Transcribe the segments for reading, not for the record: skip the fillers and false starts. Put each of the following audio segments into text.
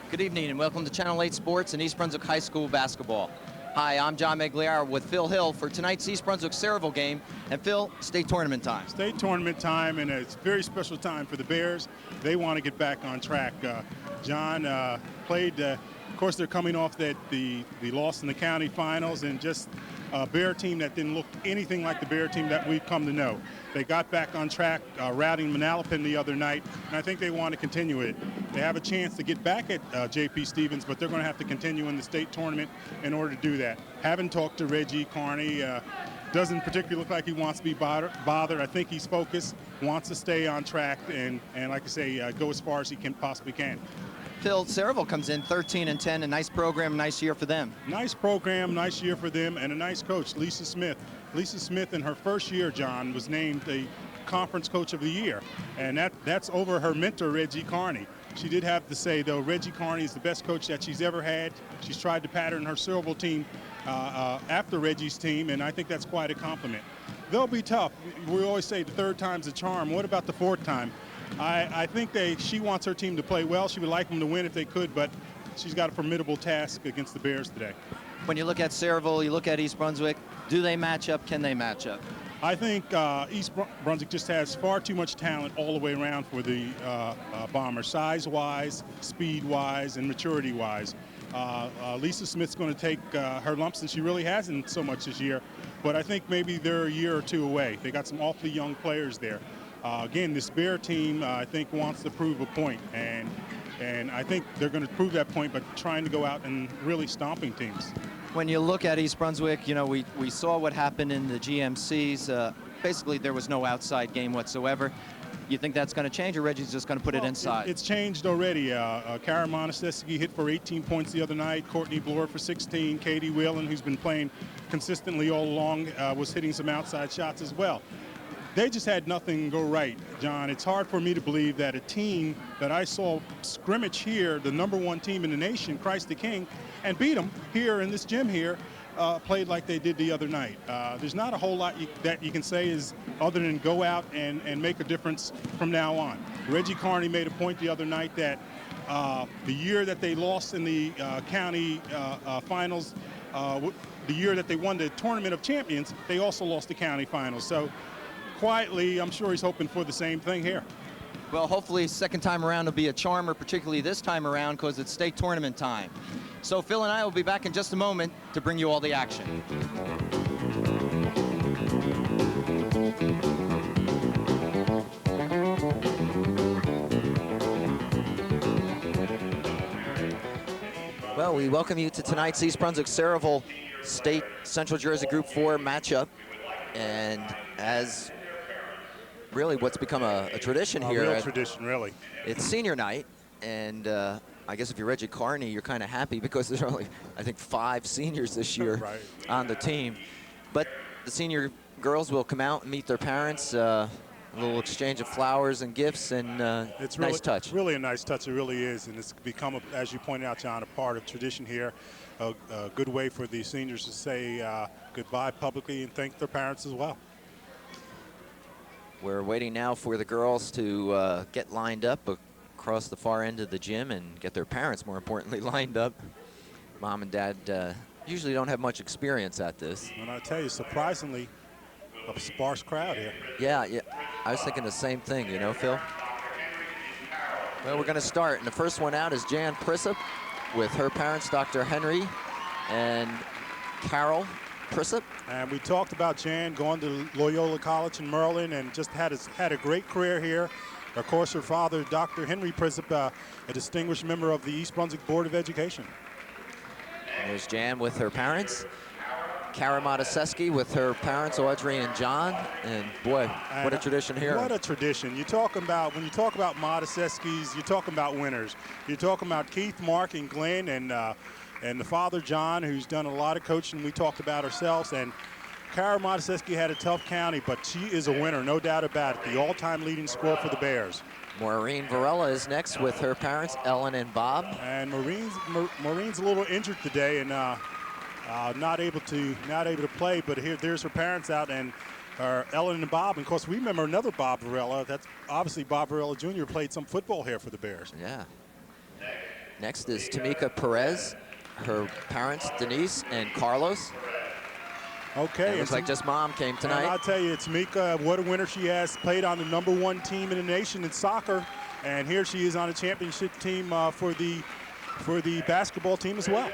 Good evening and welcome to Channel 8 Sports and East Brunswick High School basketball. Hi, I'm John Meggiolaro with Phil Hill for tonight's East Brunswick Sayreville game. And Phil, state tournament time. State tournament time, and it's a very special time for the Bears. They want to get back on track. John played, of course, they're coming off the loss in the county finals, and just a Bear team that didn't look anything like the Bear team that we've come to know. They got back on track, routing Manalapan the other night, and I think they want to continue it. They have a chance to get back at J.P. Stevens, but they're going to have to continue in the state tournament in order to do that. Haven't talked to Reggie Carney. Doesn't particularly look like he wants to be bothered. I think he's focused, wants to stay on track, and like I say, go as far as he possibly can. Phil, Sayreville comes in 13-10, a nice program, nice year for them. Nice program, nice year for them, and a nice coach, Lisa Smith. Lisa Smith, in her first year, John, was named the Conference Coach of the Year, and that's over her mentor, Reggie Carney. She did have to say, though, Reggie Carney is the best coach that she's ever had. She's tried to pattern her Sayreville team after Reggie's team, and I think that's quite a compliment. They'll be tough. We always say the third time's a charm. What about the fourth time? I think she wants her team to play well. She would like them to win if they could, but she's got a formidable task against the Bears today. When you look at Sayreville, you look at East Brunswick, do they match up? Can they match up? I think East Brunswick just has far too much talent all the way around for the Bombers, size-wise, speed-wise, and maturity-wise. Lisa Smith's going to take her lumps, and she really hasn't so much this year, but I think maybe they're a year or two away. They got some awfully young players there. Again, this Bear team, I think, wants to prove a point, and I think they're going to prove that point by trying to go out and really stomping teams. When you look at East Brunswick, you know, we saw what happened in the GMCs. Basically, there was no outside game whatsoever. You think that's going to change, or Reggie's just going to put it inside? It's changed already. Kara Monasteski hit for 18 points the other night. Courtney Bloor for 16. Katie Whelan, who's been playing consistently all along, was hitting some outside shots as well. They just had nothing go right, John. It's hard for me to believe that a team that I saw scrimmage here, the #1 team in the nation, Christ the King, and beat them here in this gym here, played like they did the other night. There's not a whole lot that you can say is other than go out and make a difference from now on. Reggie Carney made a point the other night that the year that they lost in the county finals, the year that they won the Tournament of Champions, they also lost the county finals. So quietly, I'm sure he's hoping for the same thing here. Well, hopefully second time around will be a charmer, particularly this time around because it's state tournament time. So Phil and I will be back in just a moment to bring you all the action. Well, we welcome you to tonight's East Brunswick Sayreville State Central Jersey Group 4 matchup. And as really what's become a tradition here. A real tradition, really. It's senior night, and I guess if you're Reggie Carney, you're kind of happy because there's only, I think, 5 seniors this year right on the team. But the senior girls will come out and meet their parents, a little exchange of flowers and gifts, and it's nice really, touch. Really a nice touch, it really is, and it's become, as you pointed out, John, a part of tradition here. A good way for the seniors to say goodbye publicly and thank their parents as well. We're waiting now for the girls to get lined up across the far end of the gym and get their parents, more importantly, lined up. Mom and Dad usually don't have much experience at this. And I tell you, surprisingly, a sparse crowd here. Yeah, I was thinking the same thing, you know, Phil? Well, we're going to start, and the first one out is Jan Prissop with her parents, Dr. Henry and Carol Prissop. And we talked about Jan going to Loyola College in Merlin and just had a great career here. Of course, her father, Dr. Henry Prissop, a distinguished member of the East Brunswick Board of Education. And there's Jan with her parents. Kara Modaseski with her parents, Audrey and John. And boy, what a tradition here. What a tradition. When you talk about Modaseskis, you're talking about winners. You're talking about Keith, Mark, and Glenn, and the father, John, who's done a lot of coaching we talked about ourselves. And Kara Modaseski had a tough county, but she is a winner, no doubt about it. The all-time leading scorer for the Bears. Maureen Varela is next with her parents, Ellen and Bob. And Maureen's a little injured today and not able to play, but there's her parents out, and Ellen and Bob. And of course, we remember another Bob Varela. That's obviously Bob Varela Jr. played some football here for the Bears. Yeah. Next is Tamika Perez, her parents, Denise and Carlos. Okay. And it looks like just mom came tonight. And I'll tell you, Tamika, what a winner she has. Played on the #1 team in the nation in soccer. And here she is on a championship team for the basketball team as well.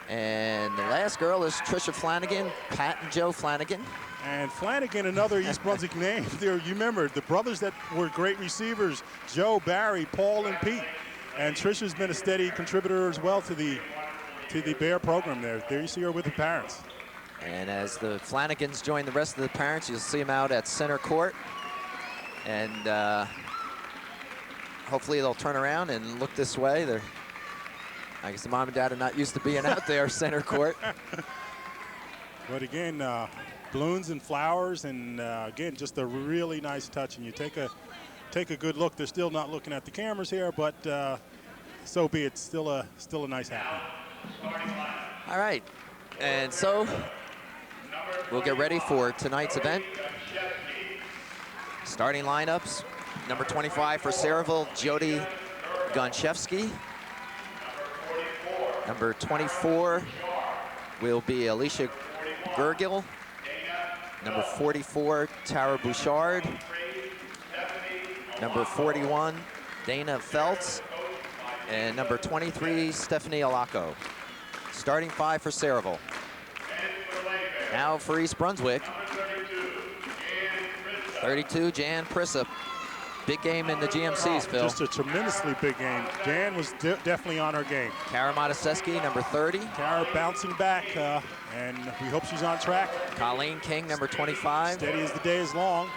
And the last girl is Trisha Flanagan, Pat and Joe Flanagan. And Flanagan, another East Brunswick name there. You remember the brothers that were great receivers, Joe, Barry, Paul, and Pete. And Trisha's been a steady contributor as well to the Bear program there. There you see her with the parents. And as the Flanagans join the rest of the parents, you'll see them out at center court. And hopefully they'll turn around and look this way. I guess the mom and dad are not used to being out there center court. But again, balloons and flowers, and again, just a really nice touch. And you take a good look. They're still not looking at the cameras here, but so be it. Still a nice happening. All right, and so we'll get ready for tonight's event. Starting lineups: number 25 for Sayreville, Jody Gonchevsky. Number 24 will be Alicia Gergil. Number 44, Tara Bouchard. Number 41, Dana Feltz. And number 23, Stephanie Alaco. Starting 5 for Sayreville. Now for East Brunswick. 32, Jan Prissop. Big game in the GMCs, Phil. Just a tremendously big game. Jan was definitely on her game. Kara Mataseski, number 30. Kara bouncing back, and we hope she's on track. Colleen King, number 25. Steady as the day is long.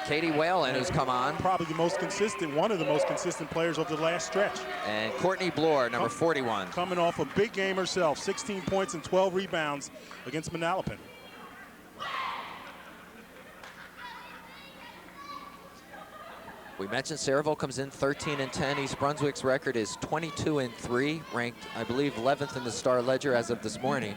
Katie Whalen, who's come on. Probably the most consistent, one of the most consistent players over the last stretch. And Courtney Bloor, number 41. Coming off a big game herself, 16 points and 12 rebounds against Manalapan. We mentioned Sayreville comes in 13-10. East Brunswick's record is 22-3, ranked, I believe, 11th in the Star Ledger as of this morning.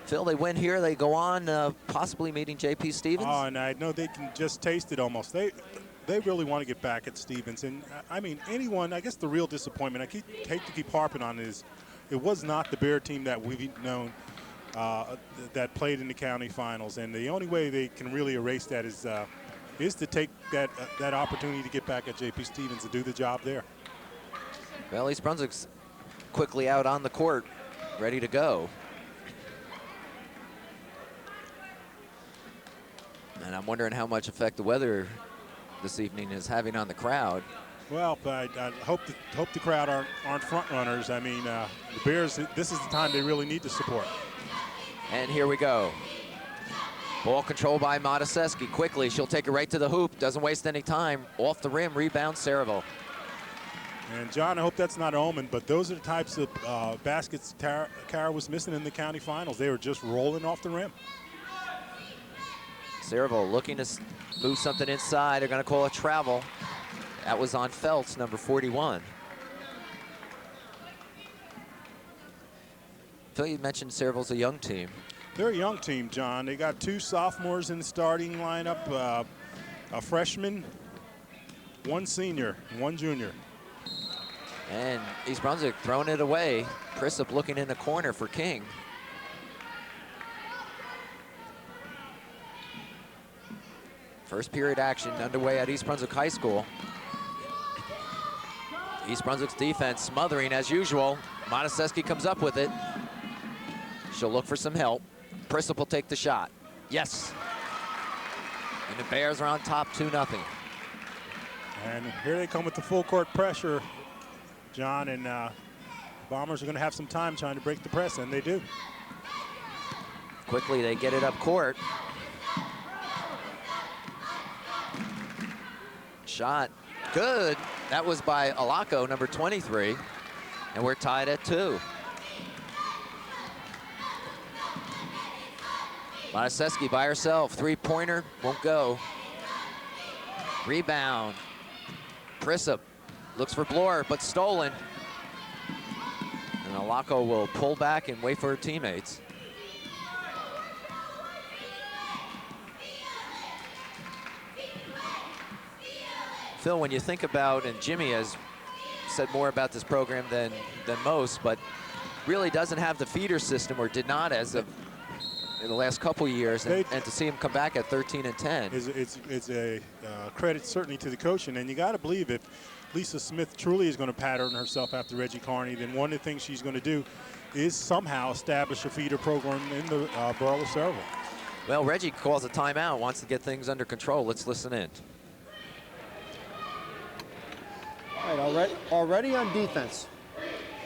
Phil, they win here, they go on possibly meeting J.P. Stevens. Oh, and I know they can just taste it almost. They really want to get back at Stevens. And I mean, anyone, I guess the real disappointment, hate to keep harping on is, it was not the Bear team that we've known that played in the county finals, and the only way they can really erase that is to take that opportunity to get back at J.P. Stevens and do the job there. Well, East Brunswick's quickly out on the court, ready to go. And I'm wondering how much effect the weather this evening is having on the crowd. Well, but I hope the crowd aren't front runners. I mean, the Bears, this is the time they really need to support. And here we go. Ball control by Mataseski. Quickly, she'll take it right to the hoop. Doesn't waste any time. Off the rim, rebound Sayreville. And John, I hope that's not an omen, but those are the types of baskets Kara was missing in the county finals. They were just rolling off the rim. Sayreville looking to move something inside. They're going to call a travel. That was on Feltz, number 41. Phil, you mentioned Sayreville's a young team. They're a young team, John. They got 2 sophomores in the starting lineup, a freshman, 1 senior, 1 junior. And East Brunswick throwing it away. Prissop looking in the corner for King. First period action underway at East Brunswick High School. East Brunswick's defense smothering as usual. Mataseski comes up with it. She'll look for some help. Prissop will take the shot. Yes. And the Bears are on top 2-0. And here they come with the full court pressure, John, and Bombers are going to have some time trying to break the press, and they do. Quickly they get it up court. Shot, good. That was by Alaco, number 23, and we're tied at 2. Mataseski by herself, 3-pointer, won't go. Rebound. Prissop looks for Bloor, but stolen. And Alaco will pull back and wait for her teammates. Phil, when you think about, and Jimmy has said more about this program than most, but really doesn't have the feeder system, or did not as of in the last couple of years, and to see him come back at 13-10. It's a credit certainly to the coaching, and you got to believe if Lisa Smith truly is going to pattern herself after Reggie Carney, then one of the things she's going to do is somehow establish a feeder program in the borough of Sayreville. Well, Reggie calls a timeout, wants to get things under control. Let's listen in. All right, already on defense.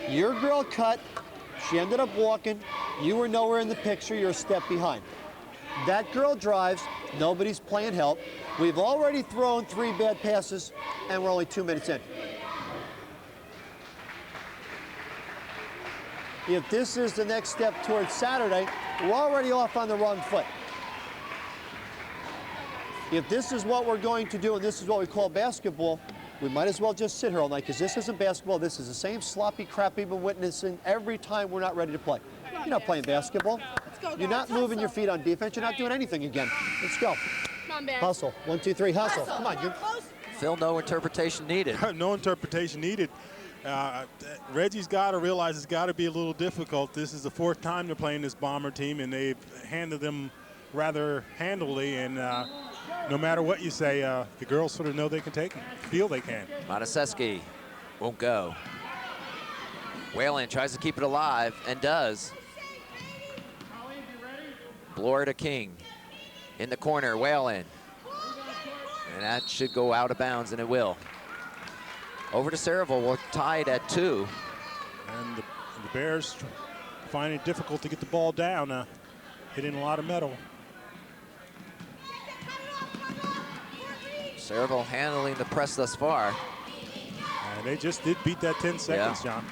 Your girl cut, she ended up walking. You were nowhere in the picture, you're a step behind. That girl drives, nobody's playing help. We've already thrown 3 bad passes, and we're only 2 minutes in. If this is the next step towards Saturday, we're already off on the wrong foot. If this is what we're going to do, and this is what we call basketball, we might as well just sit here all night, because this isn't basketball. This is the same sloppy crap we've been witnessing every time we're not ready to play. You're not playing basketball. You're not moving your feet on defense. You're not doing anything again. Let's go. Come on, Bears. Hustle. 1, 2, 3, hustle. Come on. Phil, no interpretation needed. No interpretation needed. Reggie's got to realize it's got to be a little difficult. This is the 4th time they're playing this Bomber team, and they've handled them rather handily. And no matter what you say, the girls sort of know they can take them, feel they can. Mataseski won't go. Whalen tries to keep it alive and does. Bloor to King. In the corner, Whalen. And that should go out of bounds, and it will. Over to Sayreville, we're tied at 2. And the Bears find it difficult to get the ball down, hitting a lot of metal. Sayreville handling the press thus far. And they just did beat that 10 seconds, John.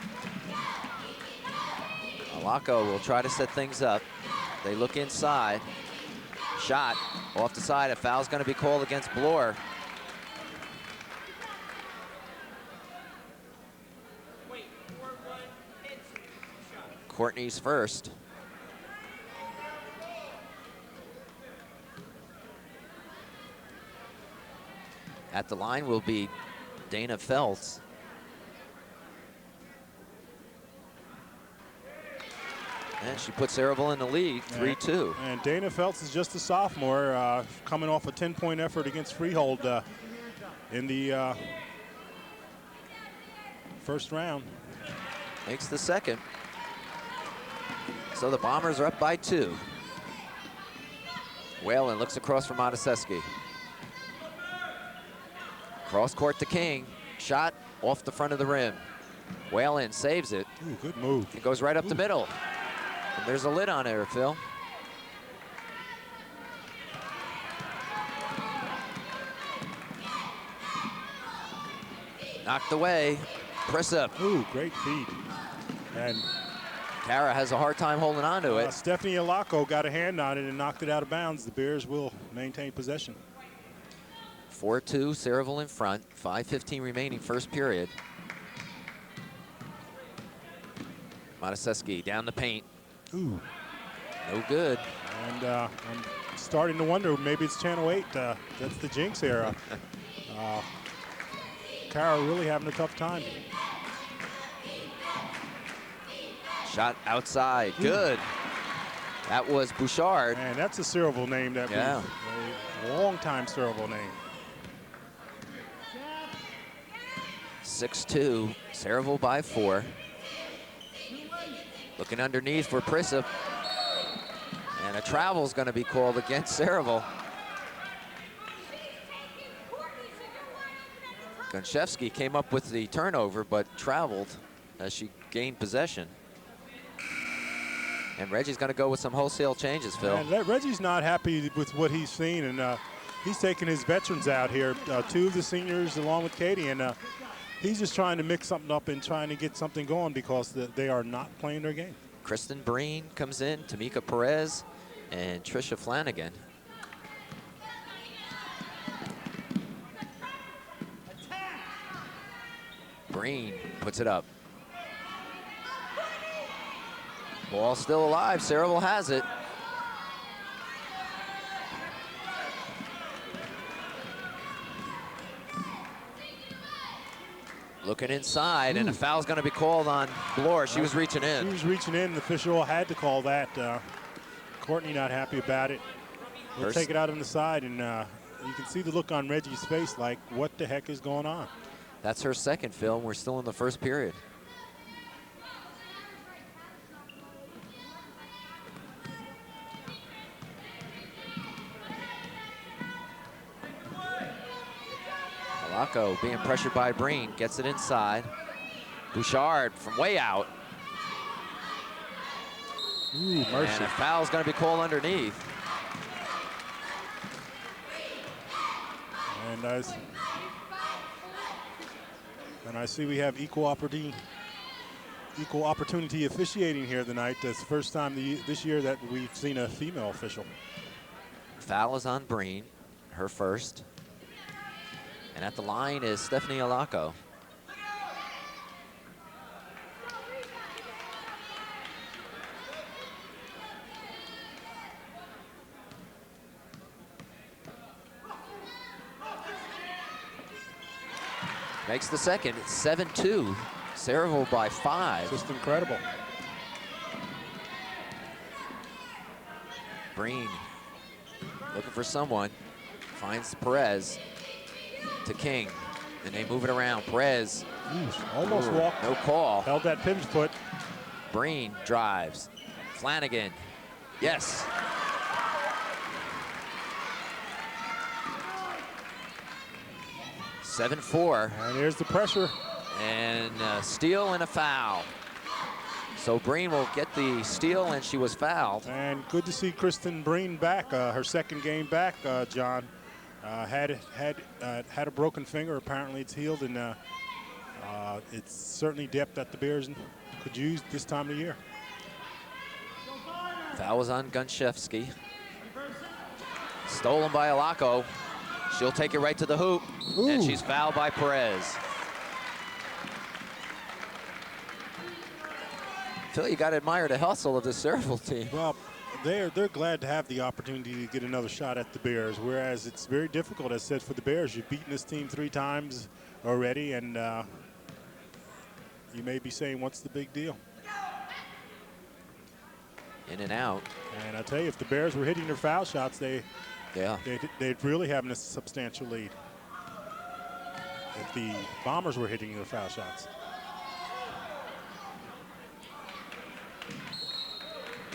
Alaco will try to set things up. They look inside. Shot off the side. A foul's going to be called against Bloor. Courtney's first. At the line will be Dana Feltz. And she puts Sayreville in the lead, 3-2. And Dana Feltz is just a sophomore, coming off a 10-point effort against Freehold in the first round. Makes the second. So the Bombers are up by 2. Whalen looks across from Mataseski. Cross court to King. Shot off the front of the rim. Whalen saves it. Ooh, good move. It goes right up the middle. And there's a lid on it, Phil. Knocked away. Prissa. Ooh, great feed. And Kara has a hard time holding on to it. Stephanie Alaco got a hand on it and knocked it out of bounds. The Bears will maintain possession. 4-2, Sayreville in front. 5:15 remaining, first period. Mataseski down the paint. Ooh. No good. And I'm starting to wonder, maybe it's Channel 8. That's the jinx here. Kara really having a tough time. Shot outside, good. That was Bouchard. And that's a Sayreville name, that Yeah. a long-time Sayreville name. 6-2, Sayreville by 4. Looking underneath for Prissa. And a travel's going to be called against Sayreville. Gonchevsky came up with the turnover, but traveled as she gained possession. And Reggie's going to go with some wholesale changes, Phil. And Reggie's not happy with what he's seen, and he's taking his veterans out here, 2 of the seniors along with Katie, and he's just trying to mix something up and trying to get something going because they are not playing their game. Kristen Breen comes in, Tamika Perez, and Trisha Flanagan. Breen puts it up. Ball still alive, Sayreville has it. Looking inside, and a foul's going to be called on Bloor. She was reaching in. She was reaching in. The official had to call that. Courtney not happy about it. We'll take it out on the side, and you can see the look on Reggie's face like, what the heck is going on? That's her second, Phil. We're still in the first period. Malacco being pressured by Breen, gets it inside. Bouchard from way out. Ooh, mercy. And a foul's going to be called underneath. And I see we have equal opportunity officiating here tonight. It's the first time this year that we've seen a female official. Foul is on Breen, her first. And at the line is Stephanie Malacco. Makes the second. It's 7-2. Sayreville by 5. Just incredible. Breen looking for someone. Finds Perez to King. And they move it around. Perez. Almost walked. No call. Held that pivot foot. Breen drives. Flanagan. Yes. (7-4). And here's the pressure. And a steal and a foul. So Breen will get the steal, and she was fouled. And good to see Kristen Breen back. Her second game back, John. Had a broken finger. Apparently it's healed, and it's certainly depth that the Bears could use this time of the year. Foul was on Gunshevsky. Stolen by Malacco. She'll take it right to the hoop. Ooh. And she's fouled by Perez. Phil, you got to admire the hustle of the Sayreville team. Well, they're glad to have the opportunity to get another shot at the Bears, whereas it's very difficult, as said, for the Bears. You've beaten this team 3 times already, and you may be saying, what's the big deal? In and out. And I tell you, if the Bears were hitting their foul shots, they'd really have a substantial lead. If the Bombers were hitting their foul shots.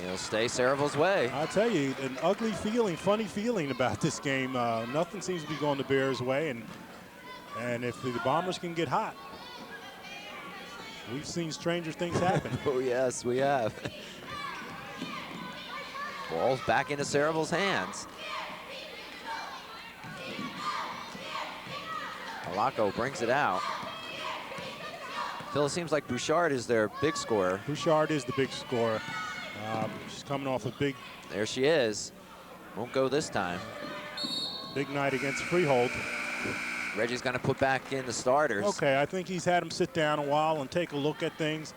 It'll stay Sayreville's way. I tell you, an ugly feeling, funny feeling about this game. Nothing seems to be going the Bears' way, and if the Bombers can get hot, we've seen stranger things happen. Oh yes, we have. Ball's back into Sayreville's hands. Malacco brings it out. Phil, it seems like Bouchard is their big scorer. Bouchard is the big scorer. She's coming off a big... There she is. Won't go this time. Big night against Freehold. Reggie's going to put back in the starters. Okay, I think he's had them sit down a while and take a look at things.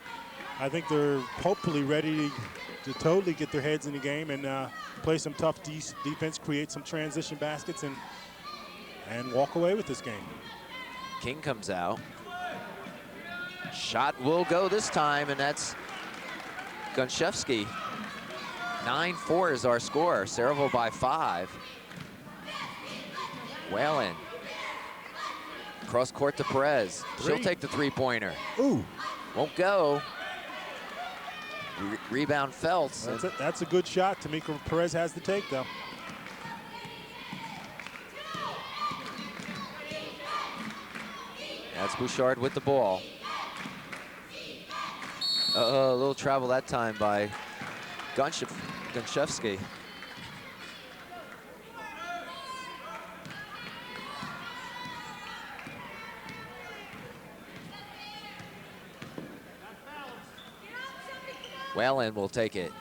I think they're hopefully ready to totally get their heads in the game and play some tough defense, create some transition baskets, and walk away with this game. King comes out. Shot will go this time, and that's Gunshevsky. 9-4 is our score. Sayreville by 5. Whalen. Cross court to Perez. She'll take the 3-pointer. Ooh. Won't go. Rebound Feltz. That's a good shot. Tamika Perez has the take, though. That's Bouchard with the ball. A little travel that time by Gunshevsky. Whalen will take it.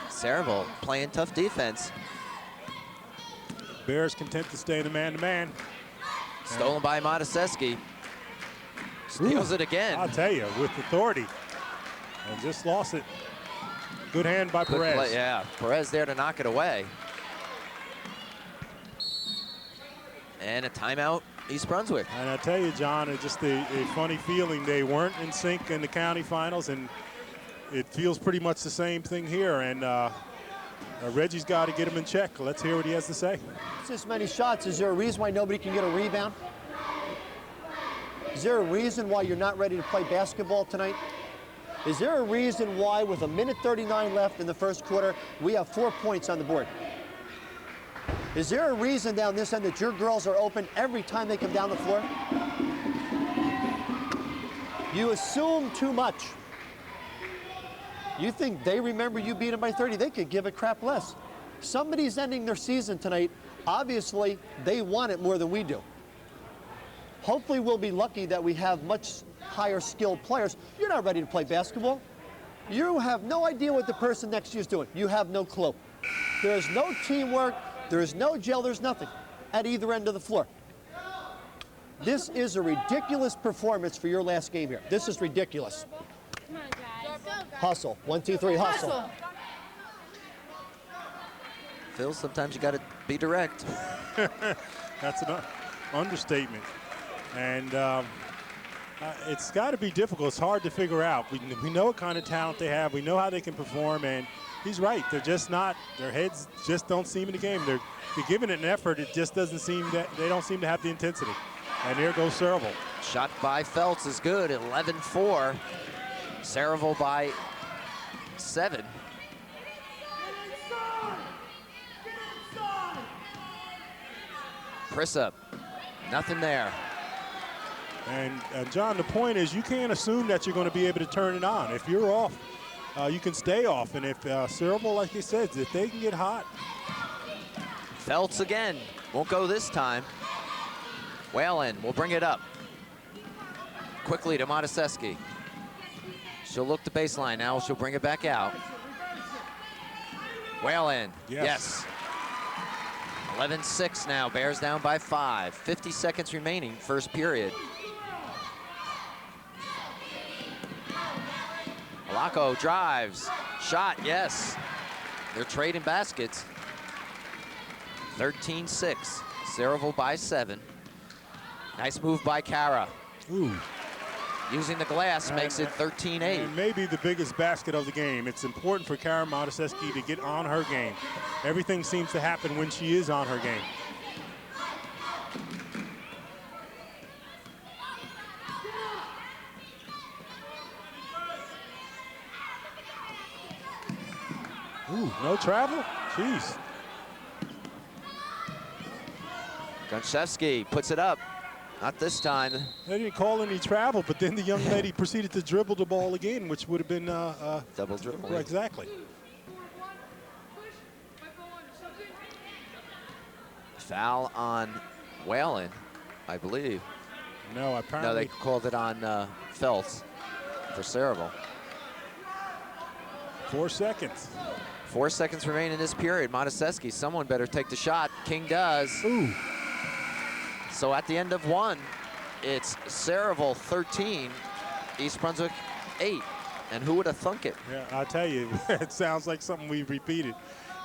Sayreville playing tough defense. Bears content to stay in the man-to-man. Stolen by Mataseski. Steals it again. I'll tell you, with authority. And just lost it. Good hand by Good Perez. play, yeah, Perez there to knock it away. And a timeout, East Brunswick. And I tell you, John, it's just a funny feeling. They weren't in sync in the county finals, and it feels pretty much the same thing here. And Reggie's got to get him in check. Let's hear what he has to say. It's this many shots. Is there a reason why nobody can get a rebound? Is there a reason why you're not ready to play basketball tonight? Is there a reason why, with 1:39 left in the first quarter, we have 4 points on the board? Is there a reason down this end that your girls are open every time they come down the floor? You assume too much. You think they remember you beat them by 30? They could give a crap less. Somebody's ending their season tonight. Obviously, they want it more than we do. Hopefully, we'll be lucky that we have much higher skilled players. You're not ready to play basketball. You have no idea what the person next to you is doing. You have no clue. There's no teamwork. There's no gel. There's nothing at either end of the floor. This is a ridiculous performance for your last game here. This is ridiculous. Come on, guys. Hustle. 1, 2, 3, hustle. Phil, sometimes you got to be direct. That's an understatement. And it's got to be difficult. It's hard to figure out. We know what kind of talent they have. We know how they can perform. And he's right. They're just not, their heads just don't seem in the game. They're giving it an effort. It just doesn't seem that, they don't seem to have the intensity. And there goes Sayreville. Shot by Feltz is good, 11-4. Sayreville by 7. Prissa, nothing there. And John, the point is you can't assume that you're going to be able to turn it on. If you're off, you can stay off. And if Sayreville, like he said, if they can get hot. Feltz again, won't go this time. Whalen will bring it up. Quickly to Mataseski. She'll look the baseline now. She'll bring it back out. Whalen, yes. 11-6 now, Bears down by 5. 50 seconds remaining, first period. Malaco drives, shot, yes. They're trading baskets. 13-6, Sayreville by 7. Nice move by Kara. Ooh. Using the glass makes it 13-8. And maybe the biggest basket of the game. It's important for Kara Mataseski to get on her game. Everything seems to happen when she is on her game. Ooh, no travel? Jeez. Gonchevsky puts it up. Not this time. They didn't call any travel, but then the young lady proceeded to dribble the ball again, which would have been double dribble. Exactly. Foul on Whalen, I believe. No, apparently. No, they called it on Feltz for Sayreville. 4 seconds. 4 seconds remain in this period. Mataseski, someone better take the shot. King does. Ooh. So at the end of 1, it's Sayreville 13, East Brunswick 8. And who would have thunk it? Yeah, I'll tell you, it sounds like something we've repeated.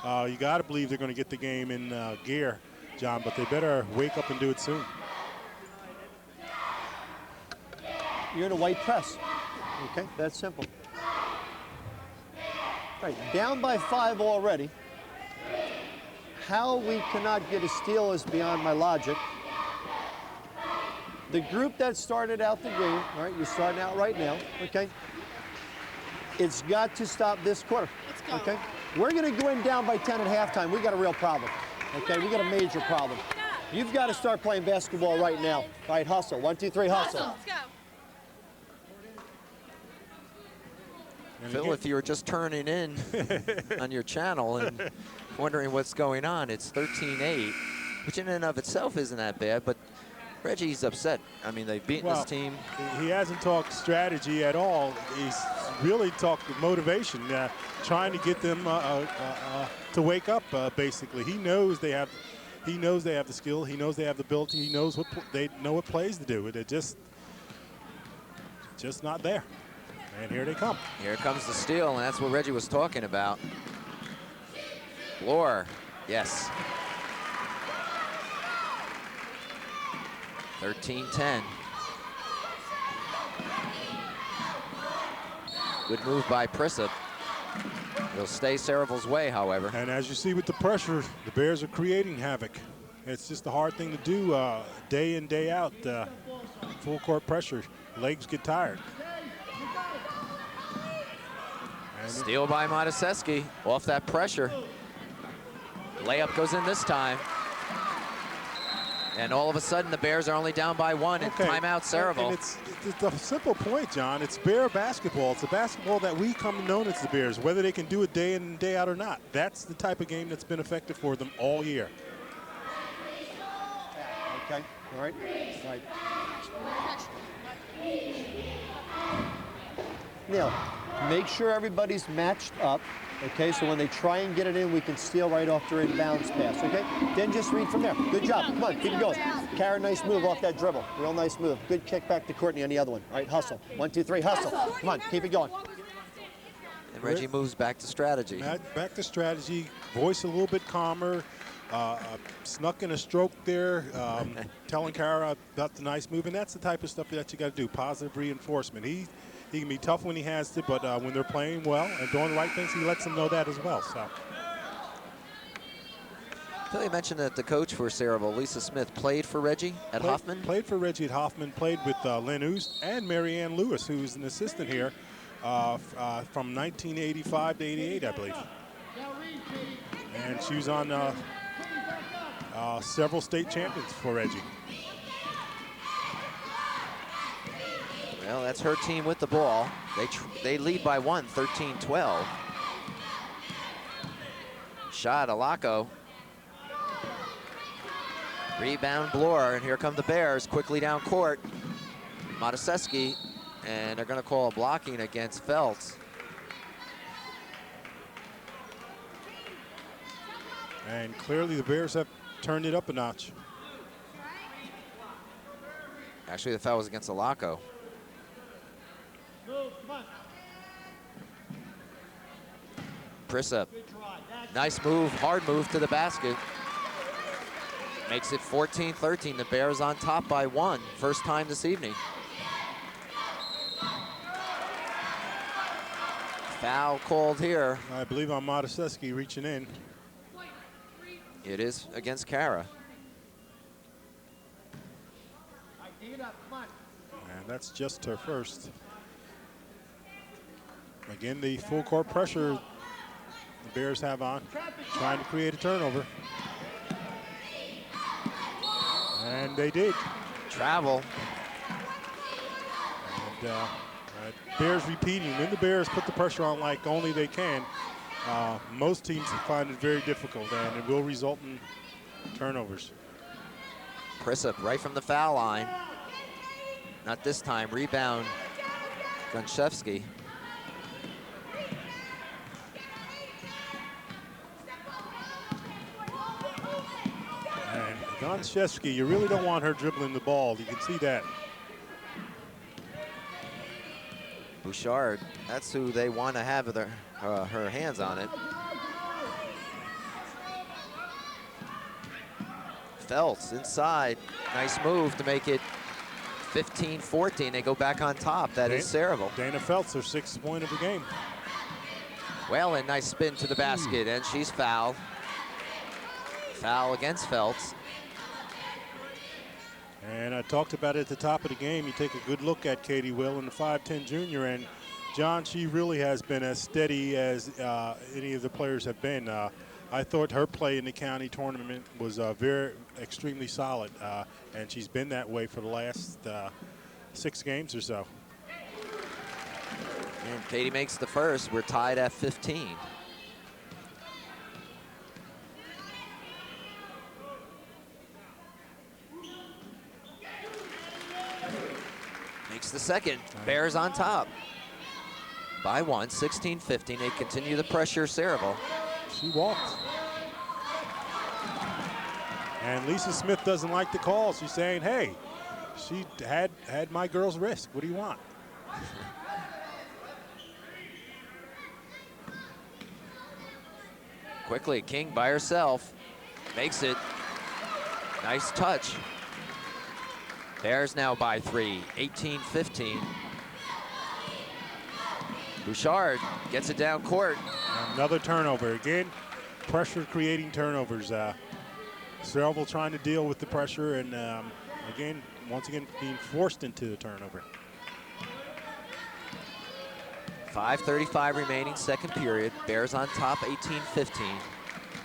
You got to believe they're going to get the game in gear, John, but they better wake up and do it soon. You're in a white press. Okay, that's simple. All right, down by 5 already. How we cannot get a steal is beyond my logic. The group that started out the game, all right, you're starting out right now, okay? It's got to stop this quarter. Let's go. Okay? We're going to go in down by 10 at halftime. We got a real problem, okay? We got a major problem. You've got to start playing basketball right now. All right, hustle. 1, 2, 3, hustle. Let's go. Phil, if you were just turning in on your channel and wondering what's going on, it's 13-8, which in and of itself isn't that bad, but Reggie's upset. I mean, they've beaten this team. He hasn't talked strategy at all. He's really talked motivation, trying to get them to wake up. Basically, he knows they have the skill. He knows they have the ability. He knows they know what plays to do. They're just not there. And here they come. Here comes the steal, and that's what Reggie was talking about. Bloor, yes. 13-10. Good move by Prissop. He'll stay Sayreville's way, however. And as you see with the pressure, the Bears are creating havoc. It's just a hard thing to do day in, day out. Full court pressure, legs get tired. And Steal by Mataseski off that pressure. Layup goes in this time. And all of a sudden, the Bears are only down by one, and timeout Sayreville. And it's a simple point, John. It's Bear basketball. It's a basketball that we come to know as the Bears, whether they can do it day in and day out or not. That's the type of game that's been effective for them all year. Okay, all right, all right. Now, make sure everybody's matched up, okay? So when they try and get it in, we can steal right off their inbounds pass, okay? Then just read from there. Good job, come on, keep it going. Kara, nice move off that dribble, real nice move. Good kick back to Courtney on the other one. All right, hustle, 1, 2, 3, hustle. Come on, keep it going. And Reggie moves back to strategy. Back to strategy, voice a little bit calmer. Snuck in a stroke there, telling Kara about the nice move, and that's the type of stuff that you got to do, positive reinforcement. He can be tough when he has to, but when they're playing well and doing the right things, he lets them know that as well. So. Philly mentioned that the coach for Sayreville, Lisa Smith, played for Reggie at Hoffman. Played for Reggie at Hoffman, played with Lynn Oost and Marianne Lewis, who's an assistant here from 1985 to 88, I believe. And she was on several state champions for Reggie. Well, that's her team with the ball. They lead by one, 13-12. Shot, Alaco. Rebound, Bloor, and here come the Bears quickly down court. Mataseski, and they're going to call a blocking against Feltz. And clearly the Bears have turned it up a notch. Actually, the foul was against Alaco. Prissop, nice move, hard move to the basket. Makes it 14-13. The Bears on top by one. First time this evening. Foul called here. I believe on Mataseski reaching in. It is against Kara. And that's just her first. Again, the full court pressure the Bears have on, trying to create a turnover. And they did. Travel. And Bears repeating. When the Bears put the pressure on like only they can, most teams find it very difficult, and it will result in turnovers. Prissop right from the foul line. Not this time. Rebound, Gonchevsky. And Gonchevsky, you really don't want her dribbling the ball. You can see that. Bouchard, that's who they want to have her hands on it. Feltz inside. Nice move to make it 15-14. They go back on top. That is Sayreville. Dana Feltz, her 6th point of the game. Well, a nice spin to the basket, and she's fouled. Foul against Feltz. And I talked about it at the top of the game. You take a good look at Katie Will and the 5'10 junior, and John, she really has been as steady as any of the players have been. I thought her play in the county tournament was extremely solid, and she's been that way for the last 6 games or so. And Katie makes the first. We're tied at 15. Makes the second. Bears on top by one, 16-15. They continue the pressure, Sayreville. She walks. And Lisa Smith doesn't like the call. She's saying, hey, she had my girl's wrist. What do you want? Quickly, King by herself. Makes it. Nice touch. Bears now by 3, 18-15. Bouchard gets it down court. Another turnover. Again, pressure creating turnovers. Sayreville trying to deal with the pressure and again, once again, being forced into the turnover. 5:35 remaining, second period. Bears on top, 18-15.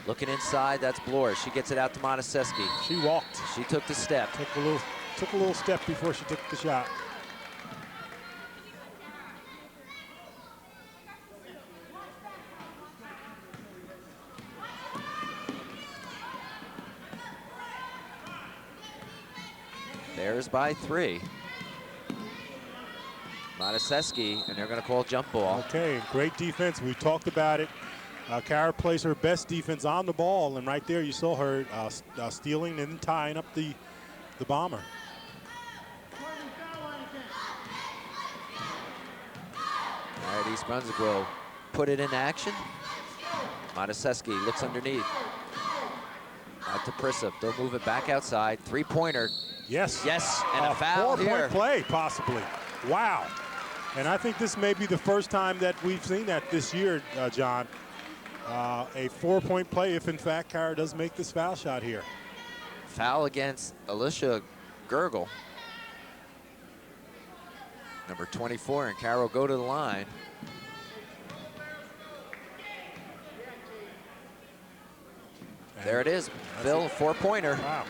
Looking inside, that's Bloor. She gets it out to Monaseski. She walked. She took the step. Took a little step before she took the shot. Bears by 3. Monaseski, and they're going to call jump ball. Okay, great defense. We talked about it. Kara plays her best defense on the ball, and right there you saw her stealing and tying up the bomber. All right, East Brunswick will put it in action. Monaseski looks underneath. Out to Prisup. They'll move it back outside. Three-pointer. Yes. Yes, and a foul here. Four-point play, possibly. Wow. And I think this may be the first time that we've seen that this year, John. A 4-point play if, in fact, Kara does make this foul shot here. Foul against Alicia Gergel. Number 24, and Kara will go to the line. There it is, Bill, 4-pointer. Wow.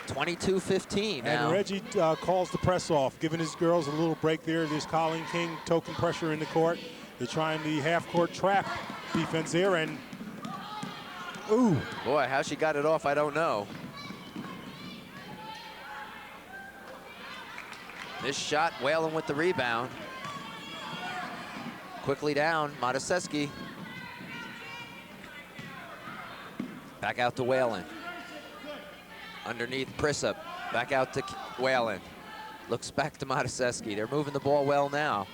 22-15 now. And Reggie calls the press off, giving his girls a little break there. There's Colleen King, token pressure in the court. They're trying the half-court trap defense there, and ooh. Boy, how she got it off, I don't know. This shot, Whalen with the rebound. Quickly down, Monaseski. Back out to Whalen. Underneath Prisup, back out to Whalen. Looks back to Monaseski. They're moving the ball well now.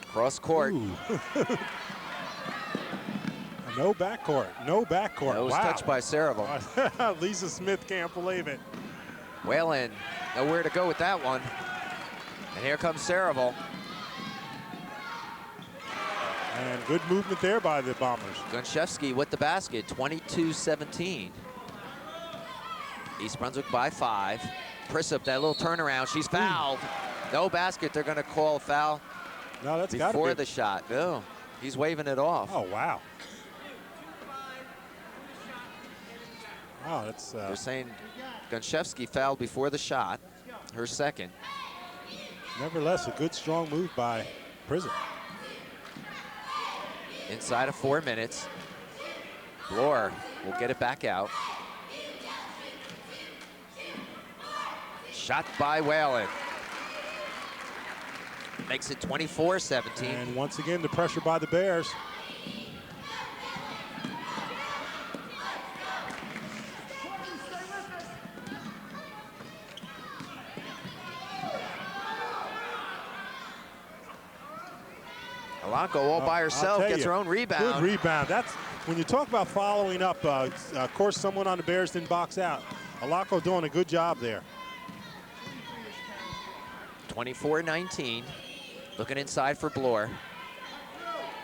Cross court. No backcourt, no backcourt. That was touched by Sayreville. Lisa Smith can't believe it. Whalen, nowhere to go with that one. And here comes Sayreville. And good movement there by the Bombers. Gunshevsky with the basket, 22-17. East Brunswick by 5. Prisup, that little turnaround, she's fouled. No basket, they're gonna call a foul. No, that's got to be before the shot. No, he's waving it off. Oh, wow. Wow, that's... They're saying Gunshevsky fouled before the shot, her second. Nevertheless, a good, strong move by Prison. Inside of 4 minutes. Bloor will get it back out. Shot by Whalen. Makes it 24-17. And once again, the pressure by the Bears. Alonco all by herself, gets her own rebound. Good rebound. That's when you talk about following up. Of course, someone on the Bears didn't box out. Alonco doing a good job there. 24-19. Looking inside for Bloor.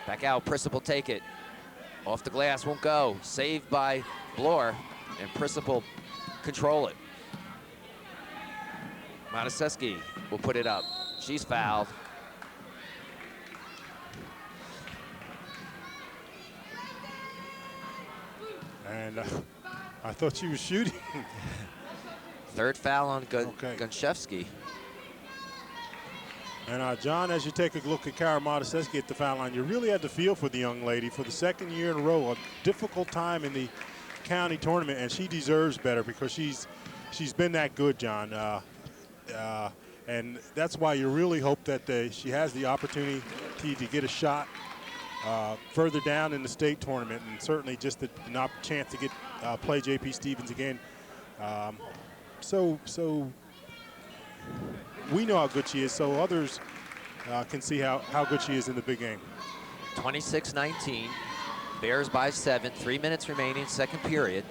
Back out, Prisup will take it. Off the glass, won't go. Saved by Bloor, and Prisup will control it. Monaseski will put it up. She's fouled. And I thought she was shooting. Third foul on Gunshevsky. And John, as you take a look at Kara Monaseski at the foul line, you really had to feel for the young lady for the second year in a row. A difficult time in the county tournament, and she deserves better because she's been that good, John. And that's why you really hope that she has the opportunity to get a shot further down in the state tournament, and certainly just an chance to get play J.P. Stevens again. So we know how good she is, so others can see how good she is in the big game. 26-19. Bears by 7. 3 minutes remaining, second period.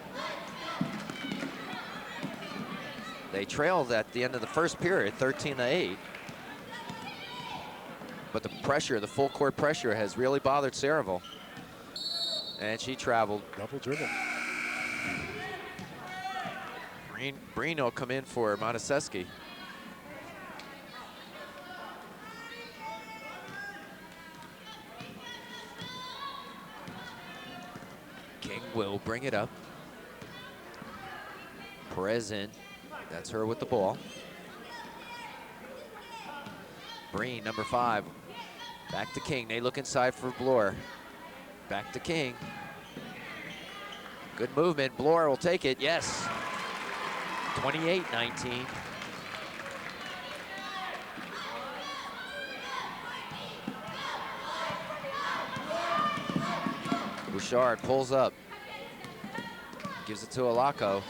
They trailed at the end of the first period, 13-8. But the pressure, the full court pressure, has really bothered Sayreville. And she traveled. Double dribble. Breen will come in for Monteseschi. King will bring it up. Perez in. That's her with the ball. Breen, number 5. Back to King. They look inside for Bloor. Back to King. Good movement. Bloor will take it. Yes. 28-19. Bouchard pulls up. Gives it to Alaco.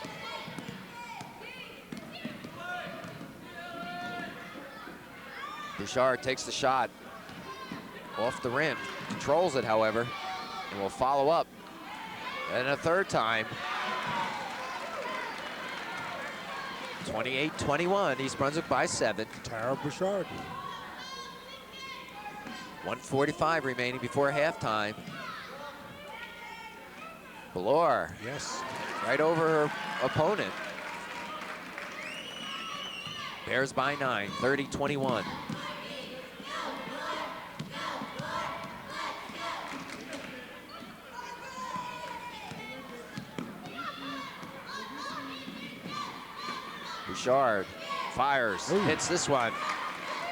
Bouchard takes the shot off the rim, controls it, however, and will follow up. And a third time. 28-21, East Brunswick by 7. Tara Bouchard. 1:45 remaining before halftime. Bloor. Yes. Right over her opponent. Bears by 9, 30-21. Bouchard fires, Ooh. hits this one.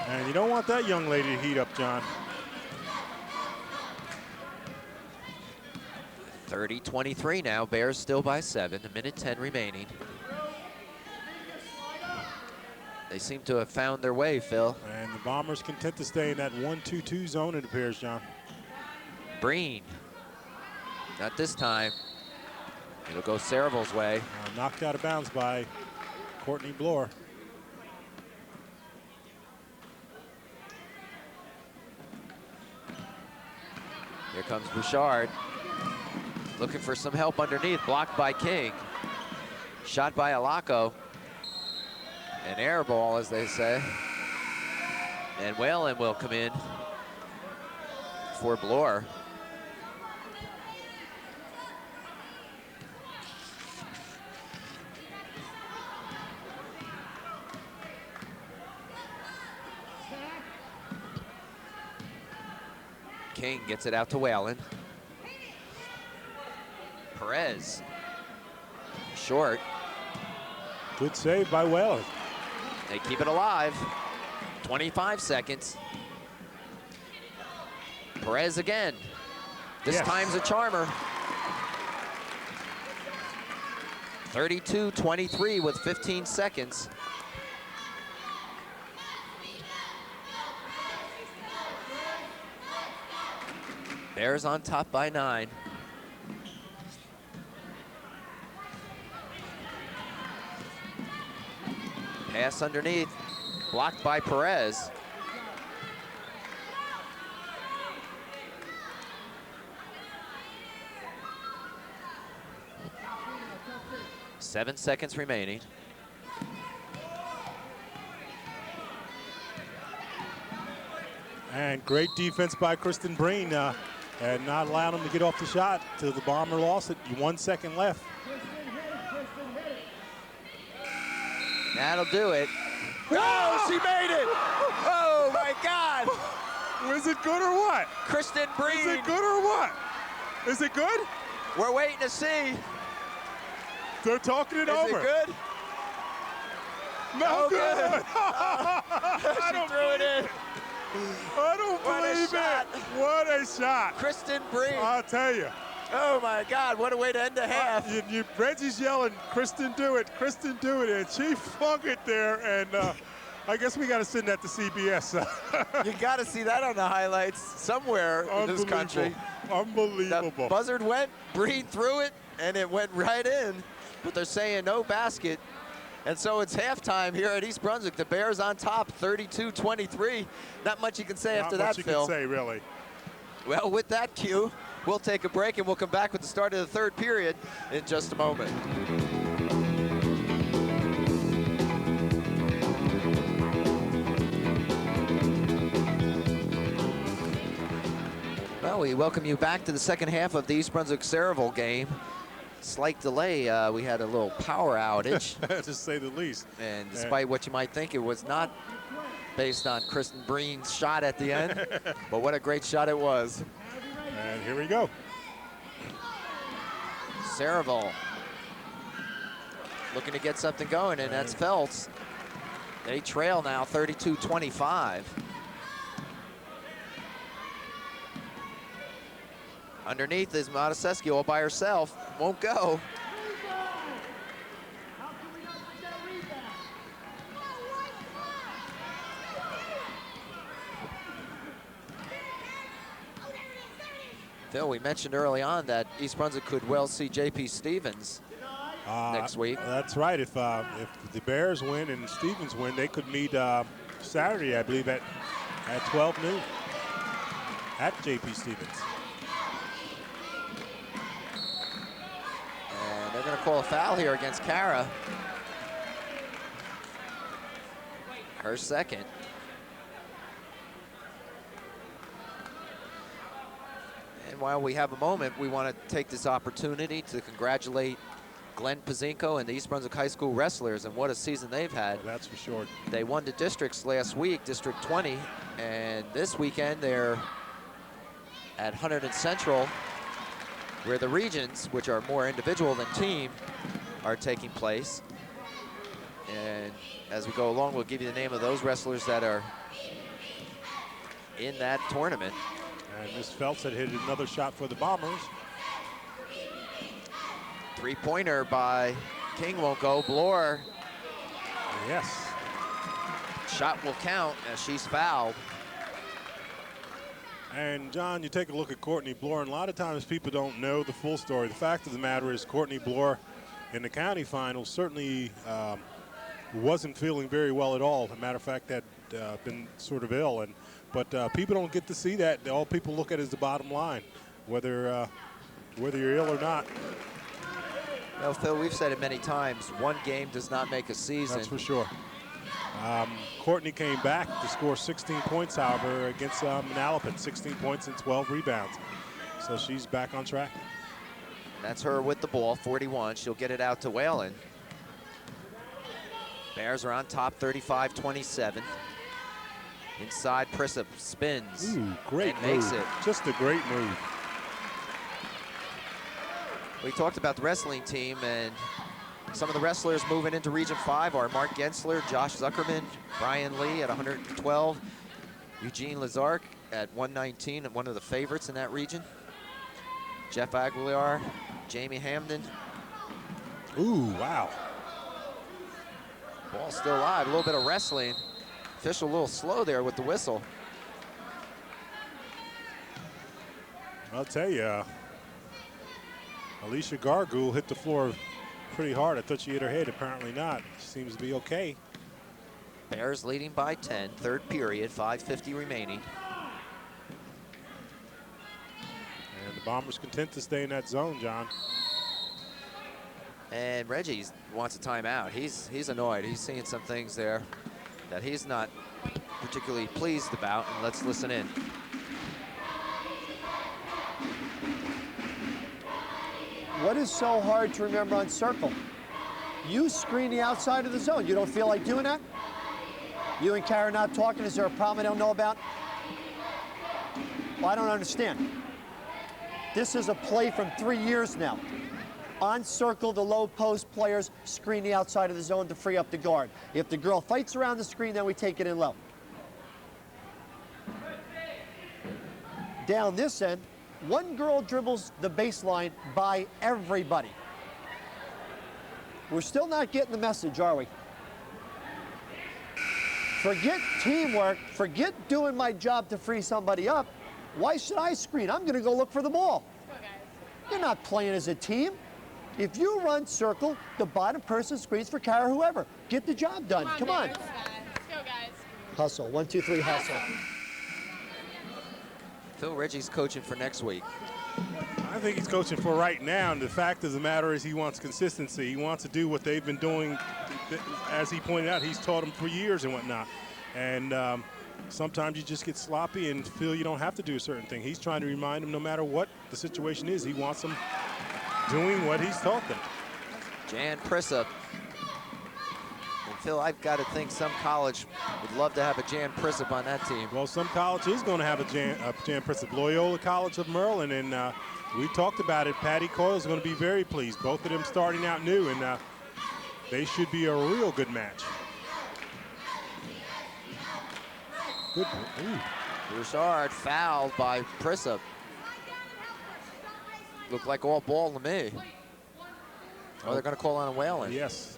And you don't want that young lady to heat up, John. 30-23 now, Bears still by 7, 1:10 remaining. They seem to have found their way, Phil. And the Bombers content to stay in that 1-2-2 zone, it appears, John. Breen, not this time. It'll go Sayreville's way. Knocked out of bounds by Courtney Bloor. Here comes Bouchard. Looking for some help underneath, blocked by King. Shot by Alaco. An air ball, as they say. And Whalen will come in for Bloor. King gets it out to Whalen. Perez. Short. Good save by Whalen. They keep it alive. 25 seconds. Perez again. This Yes. time's a charmer. 32-23 with 15 seconds. Bears on top by 9. Pass underneath, blocked by Perez. Seven seconds remaining. And great defense by Kristen Breen, and not allowing him to get off the shot till the Bomber lost it. 1 second left. That'll do it. Oh, she made it! Oh my God! Was it good or what? Kristen Breen. Is it good or what? Is it good? We're waiting to see. They're talking it Is over. it good? No Oh, good. good. I don't threw it in. I don't What a believe shot. it. What a shot. Kristen Breen. I'll tell you. Oh my God, what a way to end the half. Reggie's yelling, Kristen, do it, Kristen, do it. And she flung it there. And I guess we got to send that to CBS. You got to see that on the highlights somewhere in this country. Unbelievable. The buzzard went, Breen threw it, and it went right in. But they're saying no basket. And so it's halftime here at East Brunswick. The Bears on top, 32-23. Not much you can say after that, Phil. Not much you can say, really. Well, with that cue, we'll take a break and we'll come back with the start of the third period in just a moment. Well, we welcome you back to the second half of the East Brunswick-Sayreville game. Slight delay, we had a little power outage. To say the least. And despite what you might think, it was not based on Kristen Breen's shot at the end, but what a great shot it was. And here we go. Sayreville looking to get something going, and that's Feltz. They trail now 32-25. Underneath is Mataseski all by herself, won't go. Phil, we mentioned early on that East Brunswick could well see J.P. Stevens next week. That's right. If the Bears win and Stevens win, they could meet Saturday, I believe, at 12 noon at J.P. Stevens. And they're going to call a foul here against Kara. Her second. And while we have a moment, we want to take this opportunity to congratulate Glenn Pazinko and the East Brunswick High School wrestlers, and what a season they've had. Well, that's for sure. They won the districts last week, District 20, and this weekend they're at Hunterdon Central, where the regions, which are more individual than team, are taking place. And as we go along, we'll give you the name of those wrestlers that are in that tournament. And Miss Feltz had hit another shot for the Bombers. Three-pointer by King won't go. Bloor. Yes. Shot will count as she's fouled. And John, you take a look at Courtney Bloor, and a lot of times people don't know the full story. The fact of the matter is Courtney Bloor in the county finals certainly wasn't feeling very well at all. As a matter of fact, had been sort of ill. But people don't get to see that. All people look at is the bottom line, whether you're ill or not. Well, Phil, we've said it many times, one game does not make a season. That's for sure. Courtney came back to score 16 points, however, against Manalapan, 16 points and 12 rebounds. So she's back on track. That's her with the ball, 41. She'll get it out to Whalen. Bears are on top, 35-27. Inside, Prissa spins. Ooh, great and move. makes it. Just a great move. We talked about the wrestling team, and some of the wrestlers moving into Region 5 are Mark Gensler, Josh Zuckerman, Brian Lee at 112, Eugene Lazark at 119, and one of the favorites in that region. Jeff Aguilar, Jamie Hamden. Ooh, wow. Ball still alive, a little bit of wrestling. Official a little slow there with the whistle. I'll tell you, Alicia Gargoul hit the floor pretty hard. I thought she hit her head, apparently not. Seems to be okay. Bears leading by 10, third period, 5:50 remaining. And the Bombers content to stay in that zone, John. And Reggie wants a timeout. He's annoyed. He's seeing some things there that he's not particularly pleased about, and let's listen in. What is so hard to remember on circle? You screen the outside of the zone. You don't feel like doing that? You and Kara not talking? Is there a problem I don't know about? Well, I don't understand. This is a play from 3 years now. On circle, the low post players screen the outside of the zone to free up the guard. If the girl fights around the screen, then we take it in low. Down this end, one girl dribbles the baseline by everybody. We're still not getting the message, are we? Forget teamwork, forget doing my job to free somebody up. Why should I screen? I'm gonna go look for the ball. You're not playing as a team. If you run circle, the bottom person screens for Kara, whoever. Get the job done, come on. Let's go, guys. Hustle, 1, 2, 3, hustle. Phil, Reggie's coaching for next week. I think he's coaching for right now, and the fact of the matter is he wants consistency. He wants to do what they've been doing. As he pointed out, he's taught them for years and whatnot. And sometimes you just get sloppy and feel you don't have to do a certain thing. He's trying to remind them no matter what the situation is, he wants them doing what he's taught them. Jan Prissa. And Phil, I've got to think some college would love to have a Jan Prissa on that team. Well, some college is going to have a Jan Prissa. Loyola College of Maryland, and we talked about it. Patty Coyle is going to be very pleased. Both of them starting out new, and they should be a real good match. Good. Bouchard fouled by Prissa. Looked like all ball to me. Oh, they're going to call on a Whalen. Yes.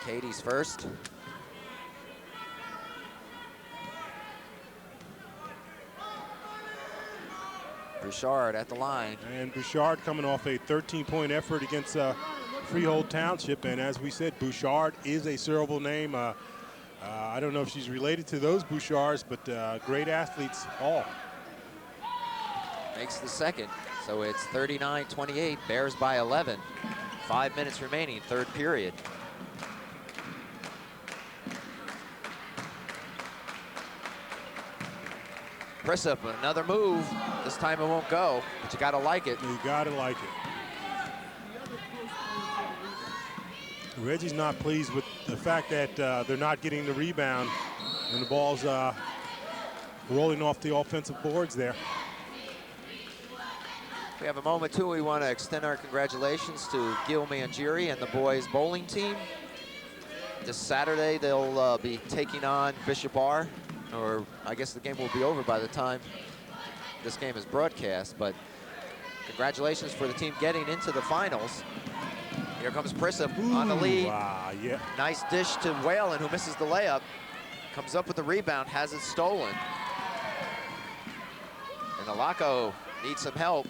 Katie's first. Bouchard at the line. And Bouchard coming off a 13-point effort against Freehold Township. And as we said, Bouchard is a Sayreville name. I don't know if she's related to those Bouchards, but great athletes all. Makes the second. So it's 39-28, Bears by 11. 5 minutes remaining, third period. Prissa, another move. This time it won't go, but you gotta like it. You gotta like it. Reggie's not pleased with the fact that they're not getting the rebound and the ball's rolling off the offensive boards there. We have a moment too. We want to extend our congratulations to Gil Mangieri and the boys bowling team. This Saturday they'll be taking on Bishop R, or I guess the game will be over by the time this game is broadcast, but congratulations for the team getting into the finals. Here comes Prissa on the lead. Yeah. Nice dish to Whalen, who misses the layup. Comes up with the rebound, has it stolen. And Alako needs some help.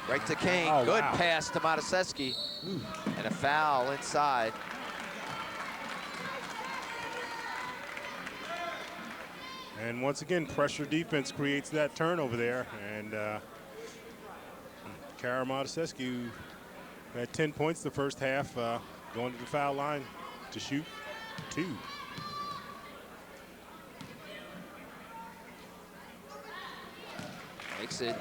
Right to King. Oh, good wow. pass to Mataseski. And a foul inside. And once again, pressure defense creates that turnover there. And Kara Mataseski had 10 points the first half, going to the foul line to shoot 2. Makes it.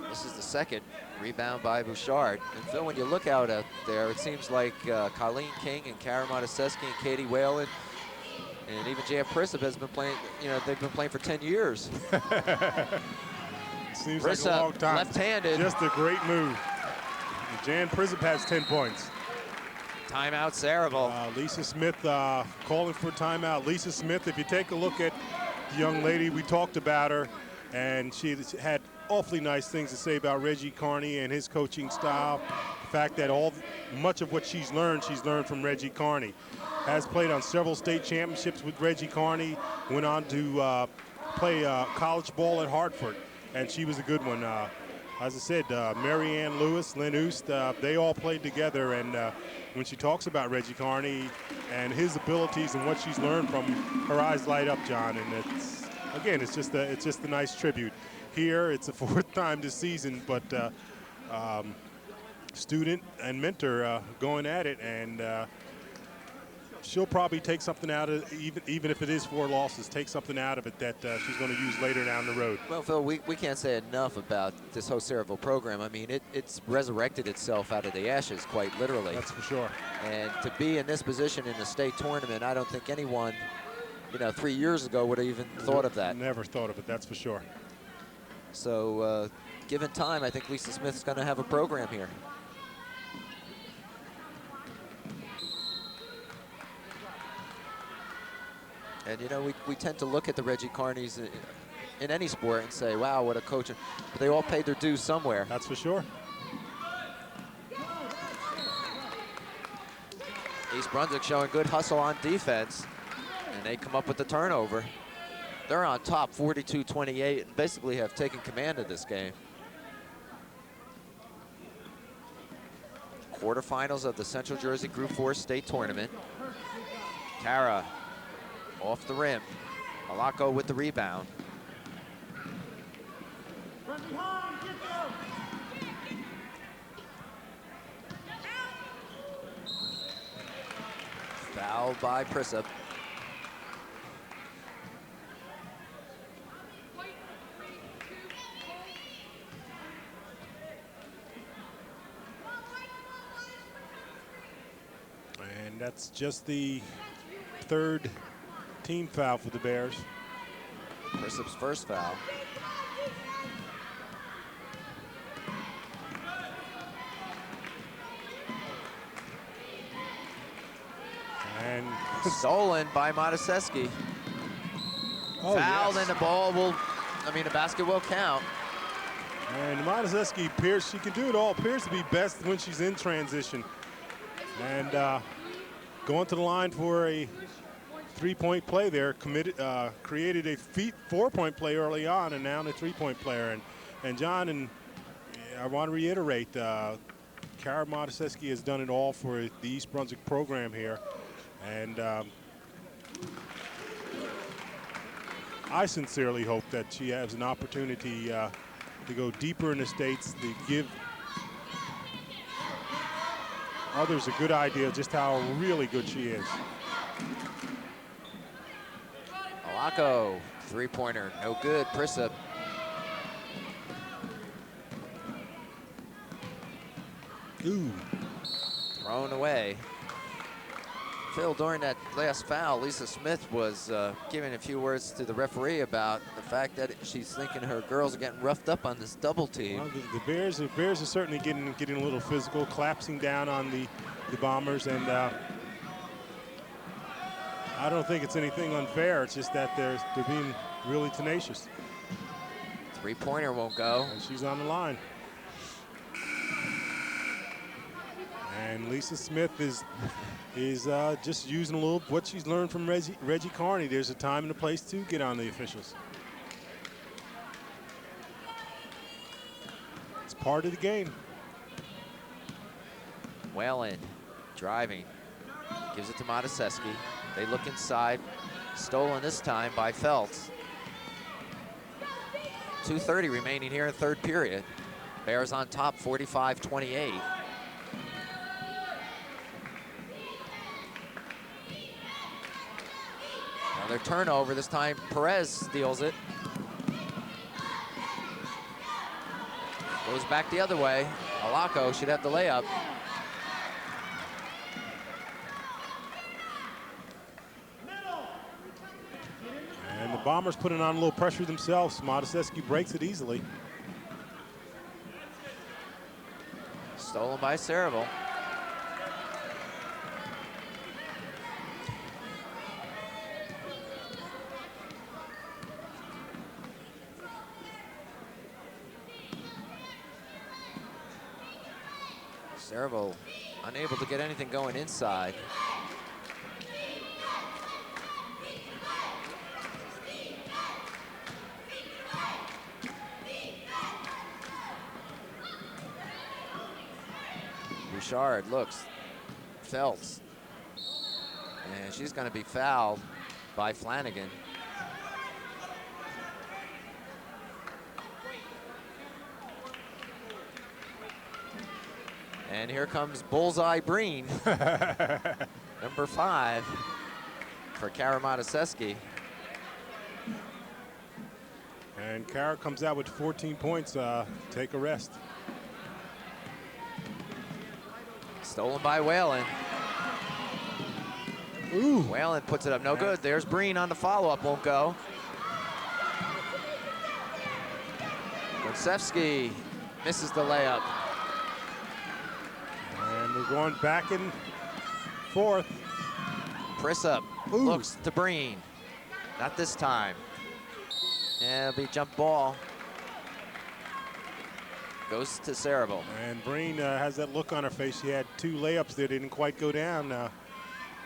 This is the second rebound by Bouchard. And Phil, when you look out there, it seems like Colleen King and Kara Mataseski and Katie Whalen and even Jan Prissa has been playing, you know, they've been playing for 10 years. Seems Prissa, like a long time. left-handed. Just a great move. Jan Prissa has 10 points. Timeout, Sayreville. Lisa Smith calling for timeout. Lisa Smith, if you take a look at the young lady, we talked about her, and she had awfully nice things to say about Reggie Carney and his coaching style. The fact that much of what she's learned from Reggie Carney. Has played on several state championships with Reggie Carney, went on to play college ball at Hartford, and she was a good one. As I said, Mary Ann Lewis, Lynn Oost, they all played together, and when she talks about Reggie Carney and his abilities and what she's learned from, her eyes light up, John, and it's just a nice tribute. Here, it's the 4th time this season, but student and mentor going at it, and she'll probably take something out of it, even if it is 4 losses, take something out of it that she's going to use later down the road. Well, Phil, we can't say enough about this whole Sayreville program. I mean, it's resurrected itself out of the ashes, quite literally. That's for sure. And to be in this position in the state tournament, I don't think anyone, 3 years ago would have even thought of that. Never thought of it, that's for sure. So, given time, I think Lisa Smith's going to have a program here. And, we tend to look at the Reggie Carneys in any sport and say, wow, what a coach. But they all paid their dues somewhere. That's for sure. East Brunswick showing good hustle on defense. And they come up with the turnover. They're on top 42-28 and basically have taken command of this game. Quarterfinals of the Central Jersey Group 4 State Tournament. Kara off the rim. Malako with the rebound. Fouled by Prissa. And that's just the third team foul for the Bears. Prissup's first foul. And stolen by Mataseski. Fouled, yes. and the ball will, the basket will count. And Mataseski appears, she can do it all, appears to be best when she's in transition. And going to the line for a three-point play there, created a four-point play early on, and now a three-point player. And John, and I want to reiterate, Kara Mataseski has done it all for the East Brunswick program here. And I sincerely hope that she has an opportunity to go deeper in the States, to give others a good idea just how really good she is. Malako, three-pointer, no good. Prissa. Ooh. Thrown away. Phil, during that last foul, Lisa Smith was giving a few words to the referee about the fact that she's thinking her girls are getting roughed up on this double team. Well, the Bears are certainly getting a little physical, collapsing down on the Bombers, and I don't think it's anything unfair. It's just that they're being really tenacious. Three-pointer won't go. And she's on the line. And Lisa Smith is just using a little what she's learned from Reggie Carney. There's a time and a place to get on the officials. It's part of the game. Whalen driving, gives it to Mataseski. They look inside, stolen this time by Feltz. 2:30 remaining here in third period. Bears on top 45-28. Another turnover, this time Perez steals it. Goes back the other way. Malako should have the layup. And the Bombers putting on a little pressure themselves. Mataseski breaks it easily. Stolen by Sayreville. Sayreville unable to get anything going inside. Bouchard looks, Feltz, and she's going to be fouled by Flanagan. And here comes Bullseye Breen, number 5 for Kara Mataseski. And Kara comes out with 14 points, take a rest. Stolen by Whalen. Ooh. Whalen puts it up, no good. There's Breen on the follow-up, won't go. Gonsevsky misses the layup. And we're going back and forth. Prissa looks to Breen. Not this time. Yeah, it'll be jump ball. Goes to Sayreville. And Breen has that look on her face. She had 2 layups that didn't quite go down.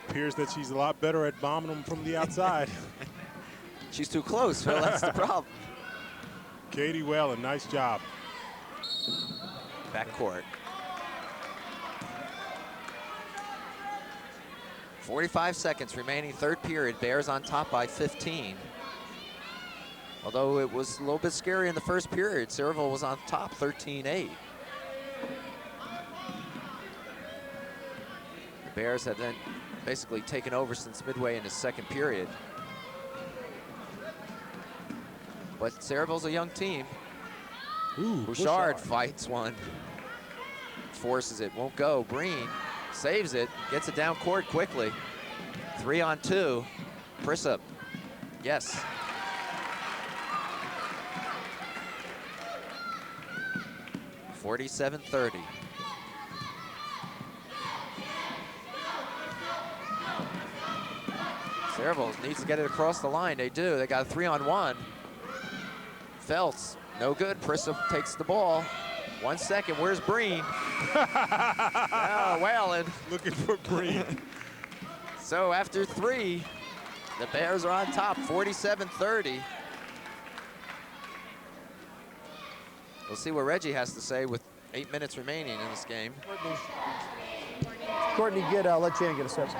Appears that she's a lot better at bombing them from the outside. She's too close, Phil. That's the problem. Katie Whalen, nice job. Backcourt. 45 seconds remaining, third period. Bears on top by 15. Although it was a little bit scary in the first period. Sayreville was on top 13-8. The Bears have then basically taken over since midway in the second period. But Sayreville's a young team. Ooh, Bouchard fights one. Forces it, won't go. Breen saves it, gets it down court quickly. 3-on-2. Prissa, yes. (47-30). Sayreville needs to get it across the line. They do. They got a 3-on-1. Feltz, no good. Prissa takes the ball. 1 second. Where's Breen? Whalen. Looking for Breen. So after 3, the Bears are on top, 47-30. We'll see what Reggie has to say with 8 minutes remaining in this game. Courtney, let Jan get a set.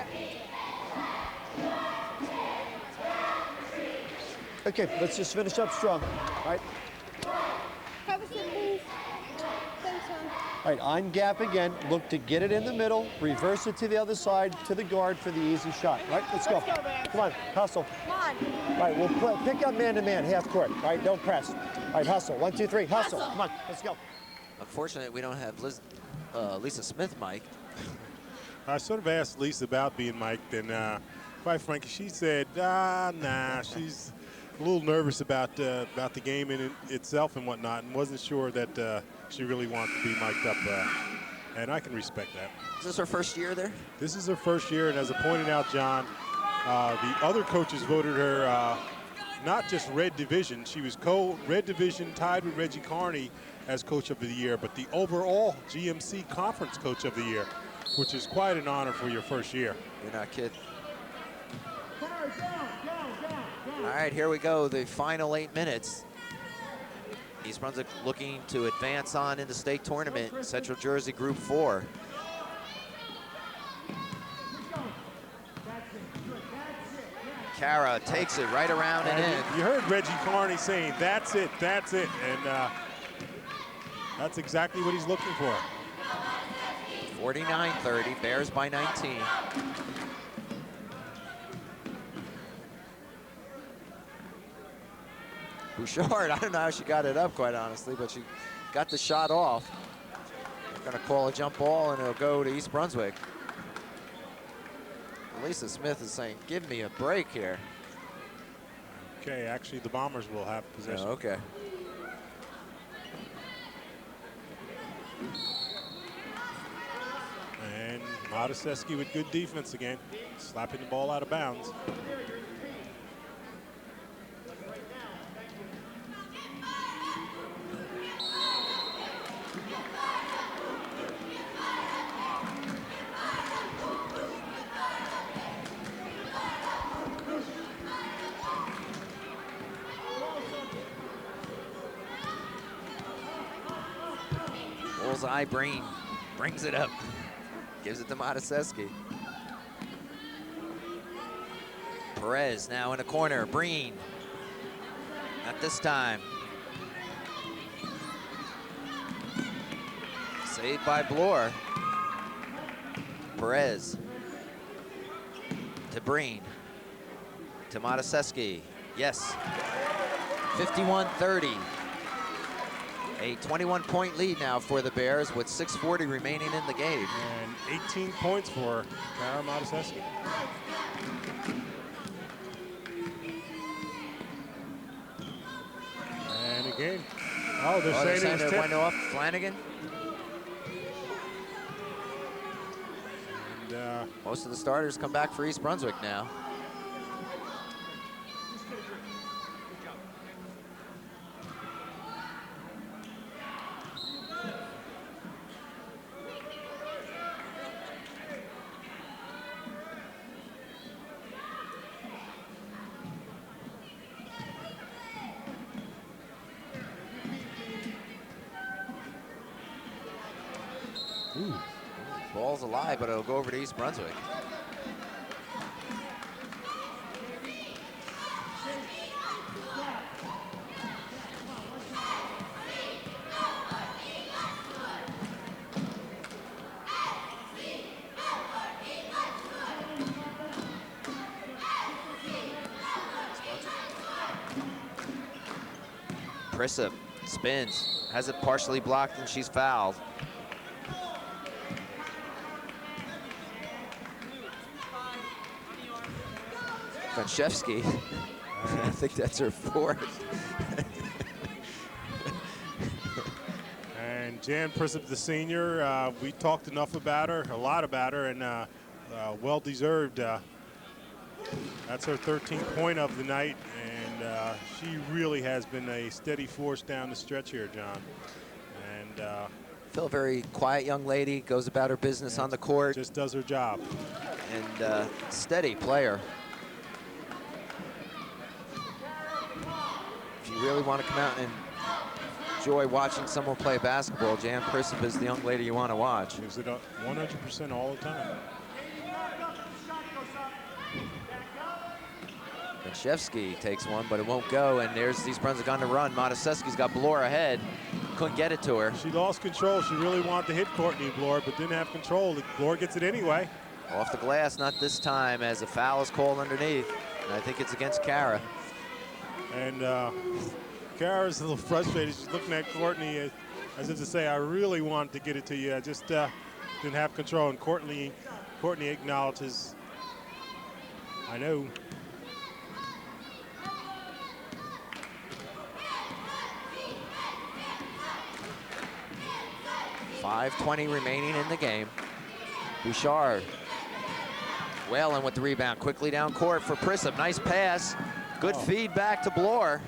Okay, let's just finish up strong. All right. Have a seat, please. Thanks, son. All right, on gap again. Look to get it in the middle. Reverse it to the other side, to the guard for the easy shot. All right, let's go. Let's go, man. Come on, hustle. Come on. All right, we'll pick up man-to-man, half court. All right, don't press. All right, hustle. 1, 2, 3, hustle. Come on, let's go. Unfortunately, we don't have Lisa Smith mic. I sort of asked Lisa about being mic'd, and quite frankly, she said, nah, she's a little nervous about the game in itself and whatnot, and wasn't sure that she really wanted to be mic'd up, and I can respect that. Is this her first year there? This is her first year, and as I pointed out, John, the other coaches voted her not just Red Division. She was Red Division, tied with Reggie Carney as Coach of the Year, but the overall GMC Conference Coach of the Year, which is quite an honor for your first year. You're not kidding. All right, here we go, the final 8 minutes. East Brunswick looking to advance on in the state tournament, Central Jersey Group 4. Kara takes it right around and in. You heard Reggie Carney saying, that's it, and that's exactly what he's looking for. 49-30, Bears by 19. Bouchard, I don't know how she got it up, quite honestly, but she got the shot off. Gonna call a jump ball, and it'll go to East Brunswick. Lisa Smith is saying, give me a break here. Okay, actually, the Bombers will have possession. Oh, okay. And Modeseski with good defense again, slapping the ball out of bounds. Bullseye Breen brings it up. Gives it to Modeseski. Perez now in the corner. Breen. Not this time. Saved by Bloor. Perez. To Breen. To Modeseski. Yes. 51-30. A 21-point lead now for the Bears with 6:40 remaining in the game. And 18 points for Kara Modeseski. And again, they're saying it was went off Flanagan. And most of the starters come back for East Brunswick now. Ooh. Ball's alive, but it'll go over to East Brunswick. Prissa spins, has it partially blocked, and she's fouled. Vanchevsky, I think that's her fourth. And Jan Prissop, the senior, we talked enough about her, a lot about her, and well-deserved. That's her 13th point of the night, and she really has been a steady force down the stretch here, John. And Phil, very quiet young lady, goes about her business on the court. Just does her job. And steady player. If you really want to come out and enjoy watching someone play basketball, Jan Prissop is the young lady you want to watch. Gives it up 100% all the time. Vanchevsky takes one, but it won't go, and there's East Brunswick on the run. Modesesky's got Bloor ahead. Couldn't get it to her. She lost control. She really wanted to hit Courtney Bloor, but didn't have control. Bloor gets it anyway. Off the glass, not this time, as a foul is called underneath. And I think it's against Kara. And Kara's a little frustrated. She's looking at Courtney as if to say, I really wanted to get it to you. I just didn't have control. And Courtney acknowledges, I know. 5:20 remaining in the game. Bouchard, Whalen with the rebound, quickly down court for Prissop. Nice pass, good feedback to Bloor.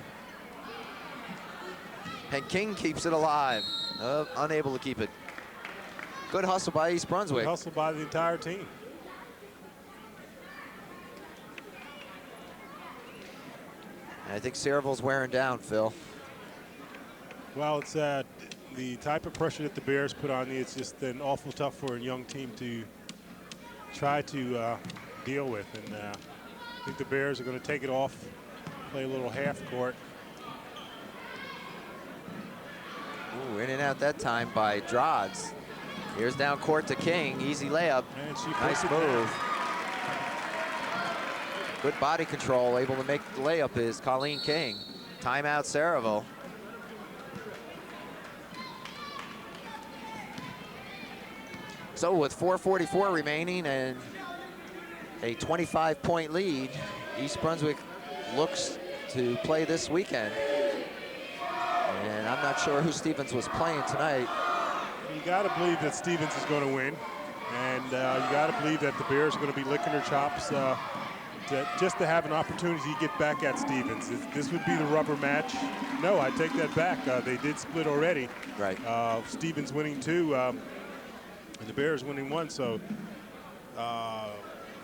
And King keeps it alive, unable to keep it. Good hustle by East Brunswick. Good hustle by the entire team. And I think Sayreville's wearing down, Phil. Well, it's the type of pressure that the Bears put on you. It's just an awful tough for a young team to try to deal with. And I think the Bears are going to take it off, play a little half court. Ooh, in and out that time by Drods. Here's down court to King, easy layup. And she nice move. Good body control, able to make the layup is Colleen King. Timeout Sayreville. So with 4:44 remaining and a 25-point lead, East Brunswick looks to play this weekend. And I'm not sure who Stevens was playing tonight. You got to believe that Stevens is going to win. And you got to believe that the Bears are going to be licking their chops just to have an opportunity to get back at Stevens. This would be the rubber match. No, I take that back. They did split already. Right. Stevens winning 2. And the Bears winning 1, so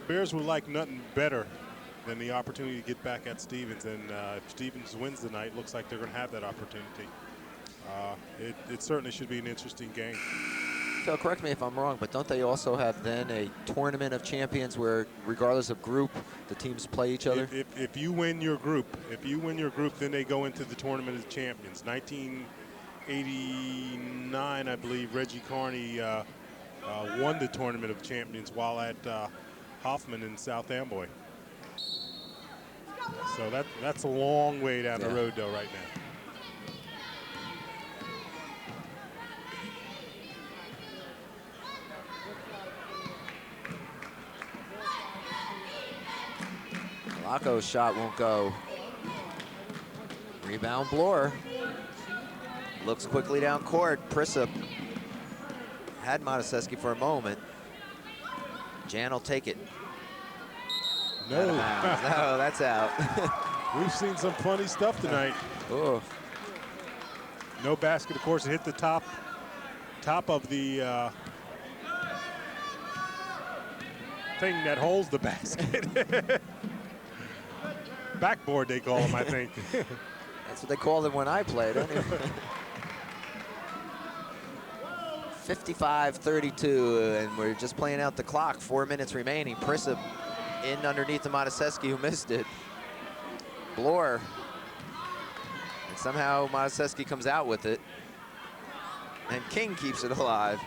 Bears would like nothing better than the opportunity to get back at Stevens. And if Stevens wins tonight, looks like they're going to have that opportunity. It certainly should be an interesting game. Phil, correct me if I'm wrong, but don't they also have then a tournament of champions where, regardless of group, the teams play each other? If you win your group, then they go into the tournament of champions. 1989, I believe, Reggie Carney won the Tournament of Champions while at Hoffman in South Amboy. So that's a long way down the road, though, right now. Laco's shot won't go. Rebound Bloor. Looks quickly down court. Prissop had Modesesky for a moment. Jan will take it. No. No, that's out. We've seen some funny stuff tonight. Oh. No basket, of course. It hit the top of the thing that holds the basket. Backboard, they call them, I think. That's what they called them when I played. Anyway. 55-32, and we're just playing out the clock. 4 minutes remaining. Prissa in underneath the Mataseski, who missed it. Bloor. And somehow Mataseski comes out with it. And King keeps it alive.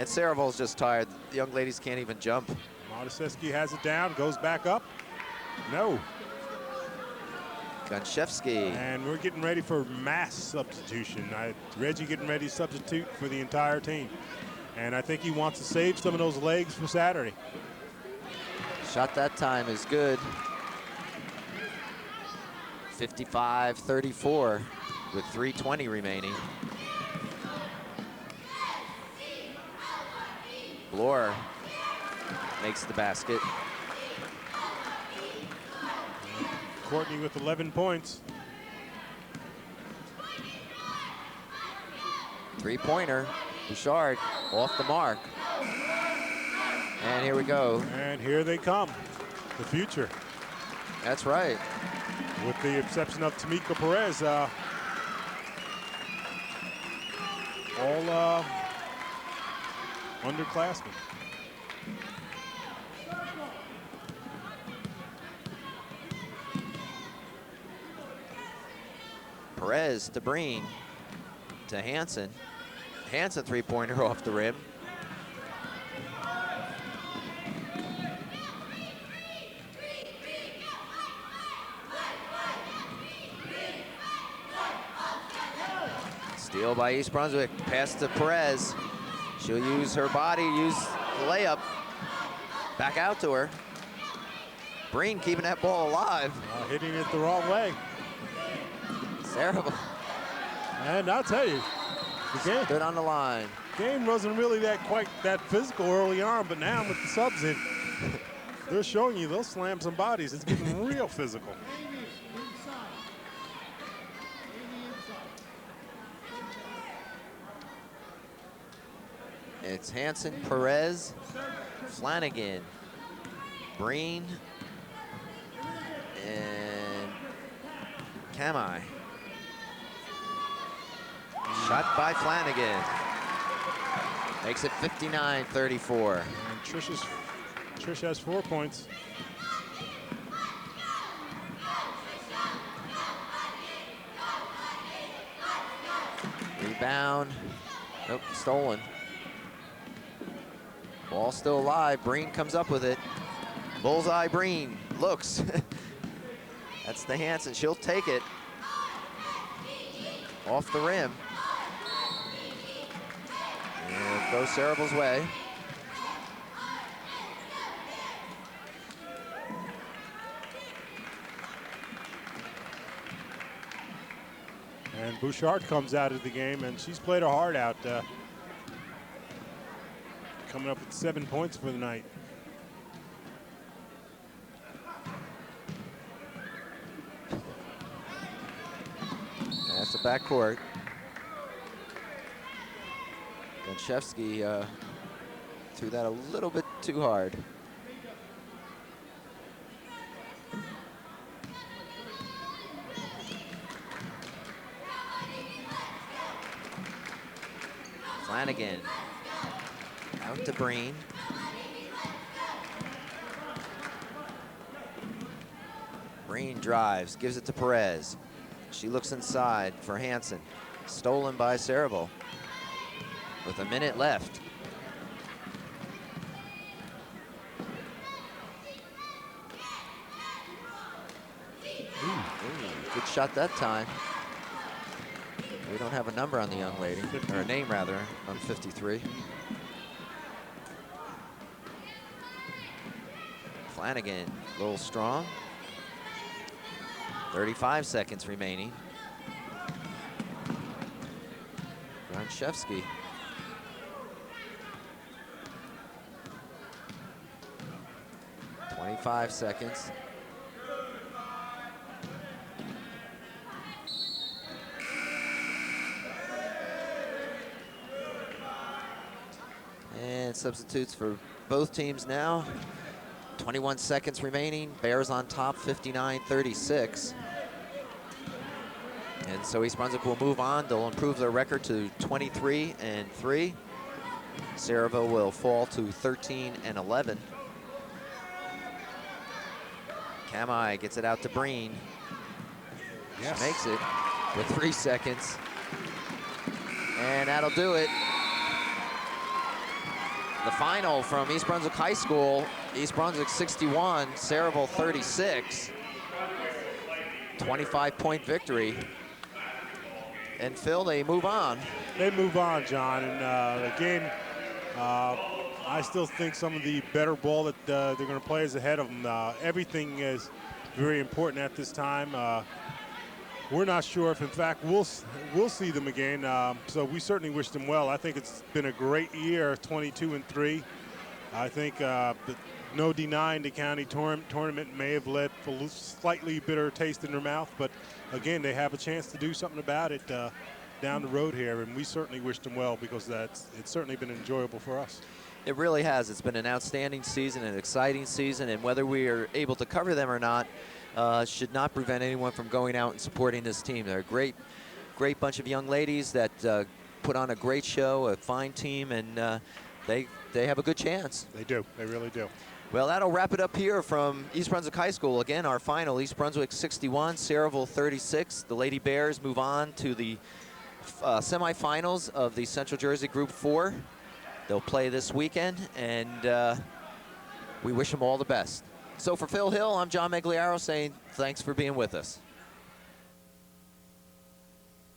And Sayreville's just tired. The young ladies can't even jump. Mataseski has it down, goes back up. No. Gonchevsky. And we're getting ready for mass substitution. Reggie getting ready to substitute for the entire team. And I think he wants to save some of those legs for Saturday. Shot that time is good. 55-34 with 3:20 remaining. Bloor makes the basket. Courtney with 11 points. Three-pointer. Bouchard off the mark. And here we go. And here they come. The future. That's right. With the exception of Tamika Perez. All underclassmen. Perez to Breen to Hansen. Hansen three-pointer off the rim. Steal by East Brunswick. Pass to Perez. She'll use her body, use the layup. Back out to her. Breen keeping that ball alive. Hitting it the wrong way. Terrible. And I'll tell you, the game stood on the line. Game wasn't really quite that physical early on, but now with the subs in, they're showing you they'll slam some bodies. It's getting real physical. It's Hansen, Perez, Flanagan, Breen, and Kamai. Shot by Flanagan. Makes it 59-34. And Trish has 4 points. Rebound. Nope, stolen. Ball still alive. Breen comes up with it. Bullseye Breen looks. That's the Hansen. She'll take it. Off the rim. And it goes Sayreville's way. And Bouchard comes out of the game, and she's played her heart out. Coming up with 7 points for the night. That's the backcourt. Gonchevsky threw that a little bit too hard. Flanagan out to Breen. Breen drives, gives it to Perez. She looks inside for Hansen. Stolen by Sayreville with a minute left. Ooh, good shot that time. We don't have a number on the young lady, or a name rather, on 53. Flanagan, a little strong. 35 seconds remaining. Gonchevsky. .25 seconds. And substitutes for both teams now. 21 seconds remaining. Bears on top, 59-36. And so East Brunswick will move on. They'll improve their record to 23-3. Sayreville will fall to 13 and 11. Kamai gets it out to Breen. Yes. She makes it with 3 seconds. And that'll do it. The final from East Brunswick High School, East Brunswick 61, Sayreville 36. 25-point victory. And Phil, they move on. They move on, John. And again, I still think some of the better ball that they're going to play is ahead of them. Everything is very important at this time. We're not sure if, in fact, we'll see them again. So we certainly wish them well. I think it's been a great year, 22-3. I think no denying the county tournament may have led for a slightly bitter taste in their mouth, but again, they have a chance to do something about it down the road here, and we certainly wish them well because it's certainly been enjoyable for us. It really has. It's been an outstanding season, an exciting season, and whether we are able to cover them or not should not prevent anyone from going out and supporting this team. They're a great bunch of young ladies that put on a great show, a fine team, and they have a good chance. They do. They really do. Well, that'll wrap it up here from East Brunswick High School. Again, our final, East Brunswick 61, Sayreville 36. The Lady Bears move on to the semifinals of the Central Jersey Group 4. They'll play this weekend, and we wish them all the best. So for Phil Hill, I'm John Meggiolaro saying thanks for being with us.